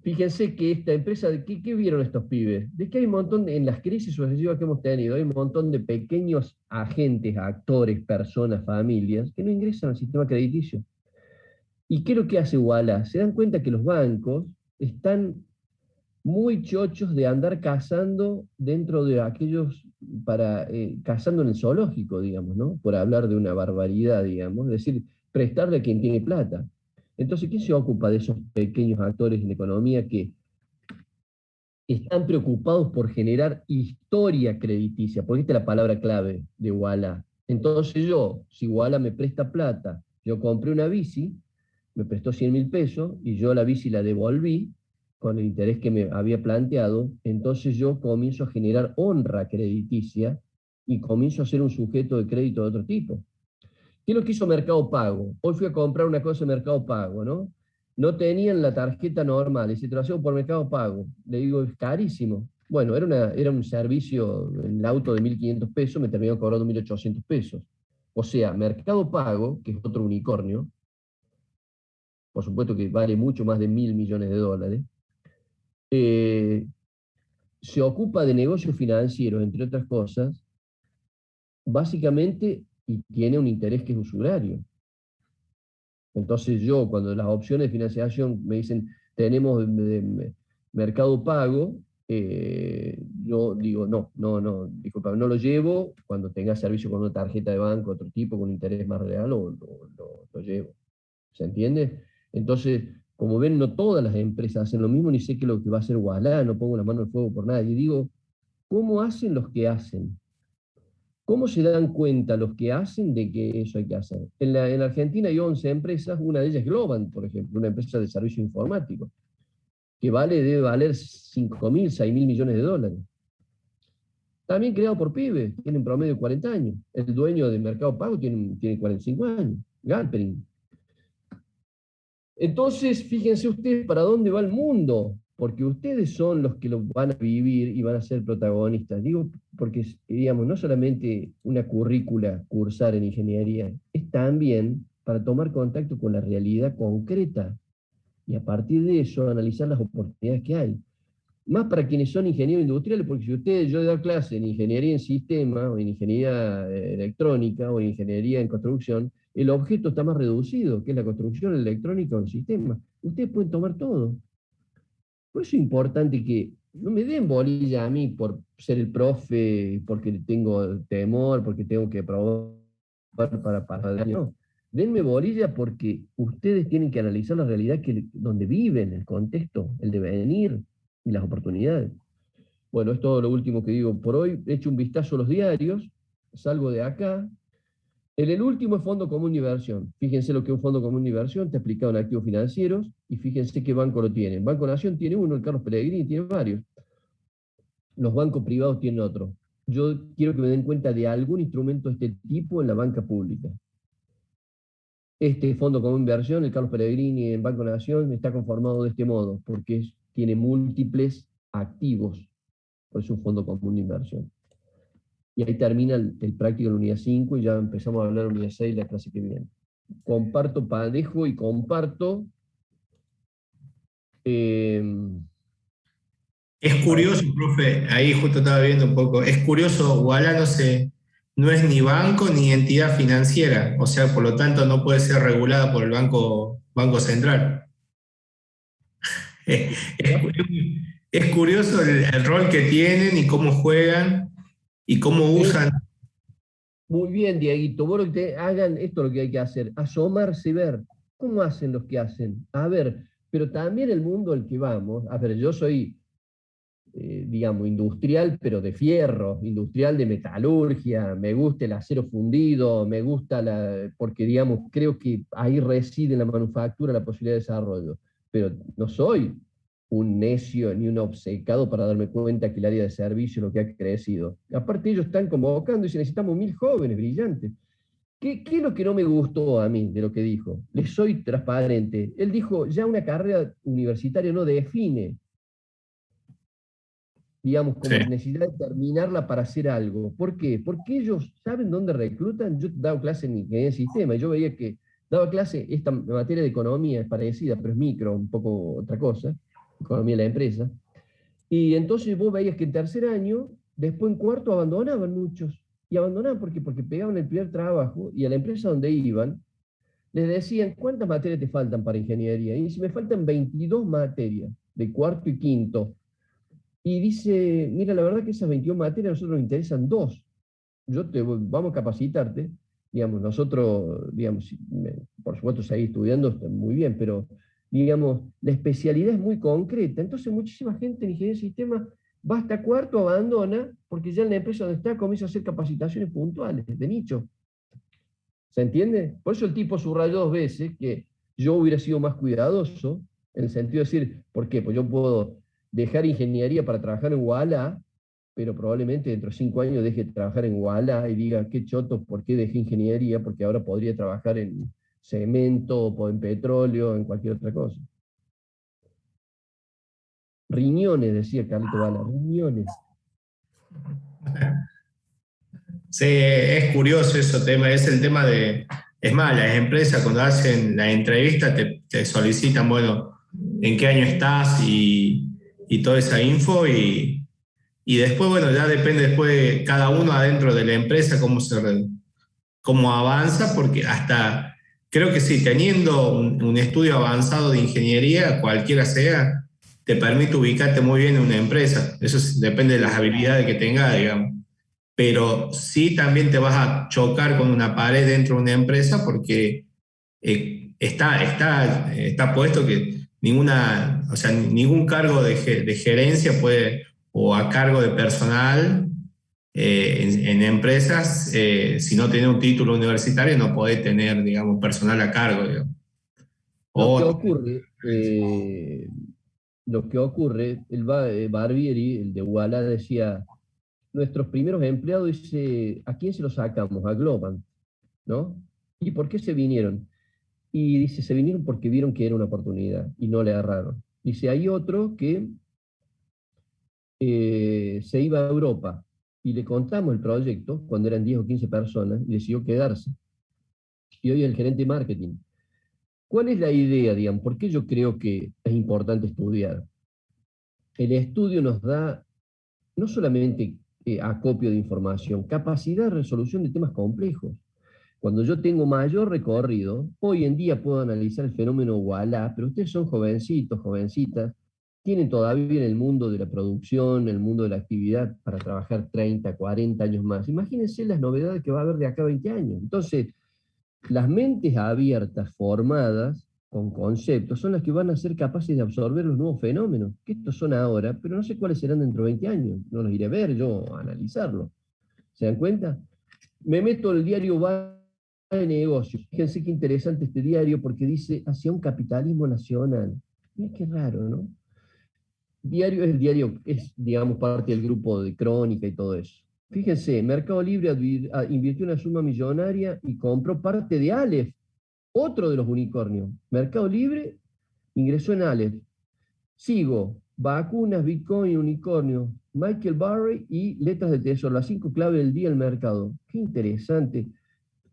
Fíjense que esta empresa, ¿qué vieron estos pibes? De que hay un montón, en las crisis sucesivas que hemos tenido, hay un montón de pequeños agentes, actores, personas, familias, que no ingresan al sistema crediticio. ¿Y qué es lo que hace Walla? Se dan cuenta que los bancos están muy chochos de andar cazando dentro de aquellos, cazando en el zoológico, digamos, ¿no? Por hablar de una barbaridad, digamos, es decir, prestarle a quien tiene plata. Entonces, ¿quién se ocupa de esos pequeños actores en la economía que están preocupados por generar historia crediticia? Porque esta es la palabra clave de Walla. Entonces si Walla me presta plata, yo compré una bici, me prestó 100.000 pesos y yo la bici la devolví con el interés que me había planteado, entonces yo comienzo a generar honra crediticia y comienzo a ser un sujeto de crédito de otro tipo. ¿Qué es lo que hizo Mercado Pago? Hoy fui a comprar una cosa en Mercado Pago, ¿no? No tenían la tarjeta normal, y se te lo hacía por Mercado Pago. Le digo, es carísimo. Bueno, era un servicio en el auto de 1.500 pesos, me terminó cobrando 1.800 pesos. O sea, Mercado Pago, que es otro unicornio, por supuesto que vale mucho más de 1.000 millones de dólares, se ocupa de negocios financieros, entre otras cosas, básicamente, y tiene un interés que es usurario. Entonces yo, cuando las opciones de financiación me dicen, tenemos Mercado Pago, yo digo, no, disculpa, no lo llevo, cuando tenga servicio con una tarjeta de banco, otro tipo, con interés más real, lo llevo. ¿Se entiende? Entonces, como ven, no todas las empresas hacen lo mismo, ni sé qué es lo que va a hacer Walla, no pongo la mano al fuego por nadie. Digo, ¿cómo hacen los que hacen? ¿Cómo se dan cuenta los que hacen de que eso hay que hacer? En Argentina hay 11 empresas, una de ellas es Globant, por ejemplo, una empresa de servicio informático, que debe valer 5.000, 6.000 millones de dólares. También creado por pibes, tienen promedio de 40 años. El dueño de Mercado Pago tiene 45 años, Galperin. Entonces, fíjense ustedes para dónde va el mundo, porque ustedes son los que lo van a vivir y van a ser protagonistas. Digo, porque, digamos, no solamente una currícula cursar en ingeniería, es también para tomar contacto con la realidad concreta y a partir de eso analizar las oportunidades que hay. más para quienes son ingenieros industriales, porque si yo doy clase en ingeniería en sistemas, o en ingeniería electrónica, o en ingeniería en construcción, el objeto está más reducido, que es la construcción electrónica o el sistema. Ustedes pueden tomar todo. Por eso es importante que no me den bolilla a mí por ser el profe, porque tengo temor, porque tengo que probar para no. Denme bolilla porque ustedes tienen que analizar la realidad donde viven, el contexto, el devenir y las oportunidades. Bueno, es todo lo último que digo por hoy. He hecho un vistazo a los diarios, salgo de acá. El último es Fondo Común de Inversión. Fíjense lo que es un Fondo Común de Inversión, está explicado en activos financieros, y fíjense qué banco lo tiene. Banco Nación tiene uno, el Carlos Pellegrini tiene varios. Los bancos privados tienen otro. Yo quiero que me den cuenta de algún instrumento de este tipo en la banca pública. Este Fondo Común de Inversión, el Carlos Pellegrini en Banco Nación, está conformado de este modo, porque tiene múltiples activos, por eso es un Fondo Común de Inversión. Y ahí termina el práctico en la unidad 5 y ya empezamos a hablar de la unidad 6 la clase que viene. Comparto parejo y comparto. Es curioso, profe, ahí justo estaba viendo un poco, es curioso, Ualá no es ni banco ni entidad financiera, o sea, por lo tanto no puede ser regulada por el Banco Central. Es, es curioso el rol que tienen y cómo juegan y cómo usan. Muy bien, Dieguito. Bueno, que hagan esto lo que hay que hacer, asomarse y ver cómo hacen los que hacen. A ver, pero también el mundo al que vamos, a ver, yo soy, digamos, industrial, pero de fierro, industrial de metalurgia, me gusta el acero fundido, me gusta porque, digamos, creo que ahí reside en la manufactura la posibilidad de desarrollo, pero no soy un necio ni un obcecado para darme cuenta que el área de servicio es lo que ha crecido. Aparte ellos están convocando y dicen, necesitamos 1000 jóvenes brillantes. ¿Qué es lo que no me gustó a mí de lo que dijo? Les soy transparente. Él dijo, ya una carrera universitaria no define, digamos, como Sí. necesidad de terminarla para hacer algo. ¿Por qué? Porque ellos saben dónde reclutan. Yo daba clase en ingeniería de sistema y yo veía que daba clase, esta materia de economía es parecida, pero es micro, un poco otra cosa, economía de la empresa. Y entonces vos veías que en tercer año, después en cuarto abandonaban muchos. Y abandonaban porque pegaban el primer trabajo y a la empresa donde iban, les decían, ¿cuántas materias te faltan para ingeniería? Y dice, me faltan 22 materias, de cuarto y quinto. Y dice, mira, la verdad que esas 22 materias a nosotros nos interesan 2. Vamos a capacitarte. Digamos, nosotros, digamos, por supuesto, seguir estudiando está muy bien, pero, digamos, la especialidad es muy concreta. Entonces, muchísima gente en ingeniería de sistemas va hasta cuarto, abandona, porque ya en la empresa donde está comienza a hacer capacitaciones puntuales, de nicho. ¿Se entiende? Por eso el tipo subrayó 2 veces que yo hubiera sido más cuidadoso, en el sentido de decir, ¿por qué? Pues yo puedo dejar ingeniería para trabajar en Walla, pero probablemente dentro de 5 años deje de trabajar en Walla y diga, qué choto, ¿por qué dejé ingeniería? Porque ahora podría trabajar en cemento, o en petróleo, en cualquier otra cosa. Riñones, decía Carlito Bala, riñones. Sí, es curioso ese tema, es el tema es más, las empresas cuando hacen la entrevista te solicitan, bueno, en qué año estás y toda esa info y después, bueno, ya depende después de cada uno adentro de la empresa cómo avanza, porque hasta, creo que sí, teniendo un estudio avanzado de ingeniería, cualquiera sea, te permite ubicarte muy bien en una empresa. Eso depende de las habilidades que tengas, digamos. Pero sí también te vas a chocar con una pared dentro de una empresa porque está puesto que o sea, ningún cargo de gerencia puede, o a cargo de personal en empresas, si no tiene un título universitario, no puede tener, digamos, personal a cargo, digamos. Lo que O, ocurre, Barbieri, el de Walla, decía, nuestros primeros empleados, dice, ¿a quién se los sacamos? A Globan, ¿no? ¿Y por qué se vinieron? Y dice, se vinieron porque vieron que era una oportunidad y no le agarraron. Dice, hay otro que se iba a Europa y le contamos el proyecto cuando eran 10 o 15 personas y decidió quedarse. Y hoy es el gerente de marketing. ¿Cuál es la idea, digamos? ¿Por qué yo creo que es importante estudiar? el estudio nos da no solamente acopio de información, capacidad de resolución de temas complejos. Cuando yo tengo mayor recorrido, hoy en día puedo analizar el fenómeno Wallah, pero ustedes son jovencitos, jovencitas, tienen todavía en el mundo de la producción, el mundo de la actividad, para trabajar 30, 40 años más. Imagínense las novedades que va a haber de acá a 20 años. Entonces, las mentes abiertas, formadas, con conceptos, son las que van a ser capaces de absorber los nuevos fenómenos, que estos son ahora, pero no sé cuáles serán dentro de 20 años. No los iré a ver yo, a analizarlo. ¿Se dan cuenta? Me meto al diario de Negocios. Fíjense qué interesante este diario, porque dice hacia un capitalismo nacional. Mira qué raro, ¿no? El diario es, digamos, parte del grupo de Crónica y todo eso. Fíjense, Mercado Libre invirtió una suma millonaria y compró parte de Aleph, otro de los unicornios. Mercado Libre ingresó en Aleph. Sigo, vacunas, Bitcoin, unicornio, Michael Burry y letras de tesoro, las 5 claves del día del mercado. Qué interesante.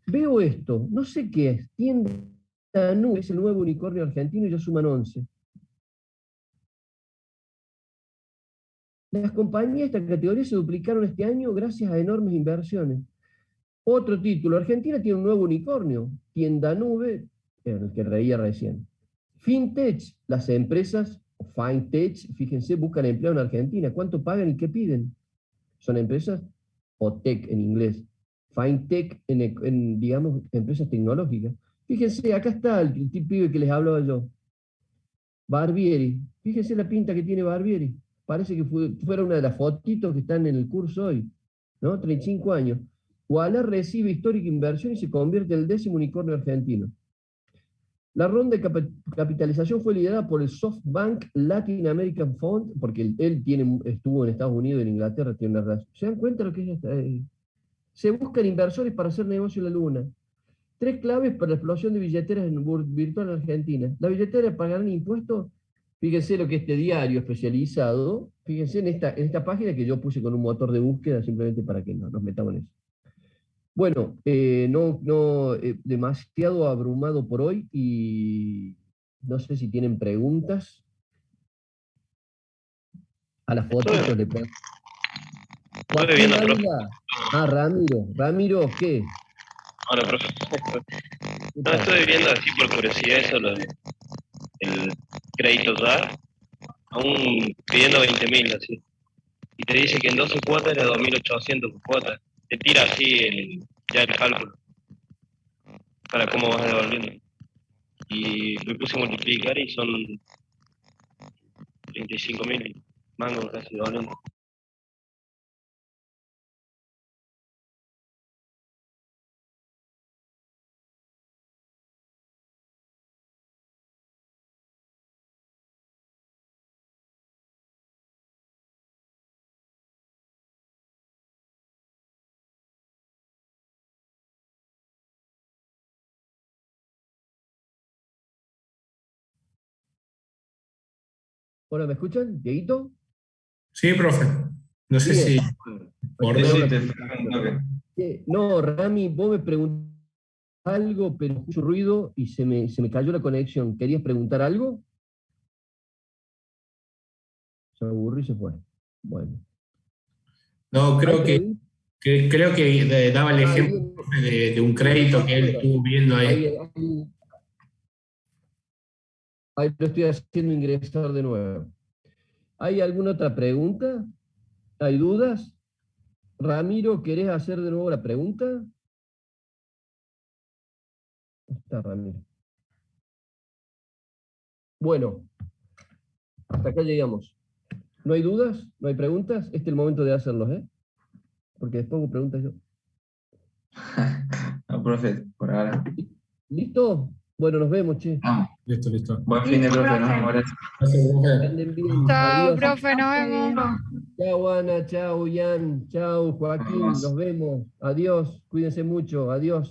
Veo esto, no sé qué es. Tienda Nube es el nuevo unicornio argentino y ya suman 11. Las compañías de esta categoría se duplicaron este año gracias a enormes inversiones. Otro título, Argentina tiene un nuevo unicornio, Tienda Nube, el que reía recién. Fintech, las empresas, Fintech, fíjense, buscan empleo en Argentina. ¿Cuánto pagan y qué piden? Son empresas, o tech en inglés. Fintech, digamos, empresas tecnológicas. Fíjense, acá está el pibe que les hablaba yo. Barbieri. Fíjense la pinta que tiene Barbieri. Parece que fuera una de las fotitos que están en el curso hoy, ¿no? 35 años. Wallah recibe histórica inversión y se convierte en el 10º unicornio argentino. La ronda de capitalización fue liderada por el SoftBank Latin American Fund, porque él estuvo en Estados Unidos y en Inglaterra, tiene una relación. ¿Se dan cuenta lo que es esta? Se buscan inversores para hacer negocio en la luna. 3 claves para la explosión de billeteras virtual en Argentina. La billetera pagarán impuestos. Fíjense lo que este diario especializado, fíjense en esta página que yo puse con un motor de búsqueda simplemente para que nos metamos en eso. Bueno, demasiado abrumado por hoy y no sé si tienen preguntas. A las fotos le puedo... Estoy viendo, profe. Ramiro. Ramiro, ¿qué? Hola, profe. No, estoy viendo así por curiosidad eso, el crédito ya, aún pidiendo 20.000 así. Y te dice que en 12 cuotas era 2.800 por cuota. Te tira así ya el cálculo para cómo vas devolviendo. Y me puse a multiplicar y son 35.000 mangos casi devolviendo. Hola, ¿me escuchan? ¿Dieguito? Sí, profe. No sé Bien. si... No, Rami, vos me preguntaste algo, pero escucho ruido y se me cayó la conexión. ¿Querías preguntar algo? Se aburrió y se fue. Bueno. No, creo que daba el ejemplo de un crédito que él estuvo viendo ahí. Ahí lo estoy haciendo ingresar de nuevo. ¿Hay alguna otra pregunta? ¿Hay dudas? Ramiro, ¿querés hacer de nuevo la pregunta? ¿Dónde está Ramiro? Bueno, hasta acá llegamos. ¿No hay dudas? ¿No hay preguntas? Este es el momento de hacerlos, ¿eh? Porque después hago preguntas yo. No, profe, por ahora. ¿Listo? Bueno, nos vemos, che. Listo. Buen fin de, profe, nos vemos. Anden bien. Chao, Adiós. profe, nos vemos. Chao, Ana. Chao, Ian. Chao, Joaquín. Nos vemos. Adiós. Cuídense mucho. Adiós.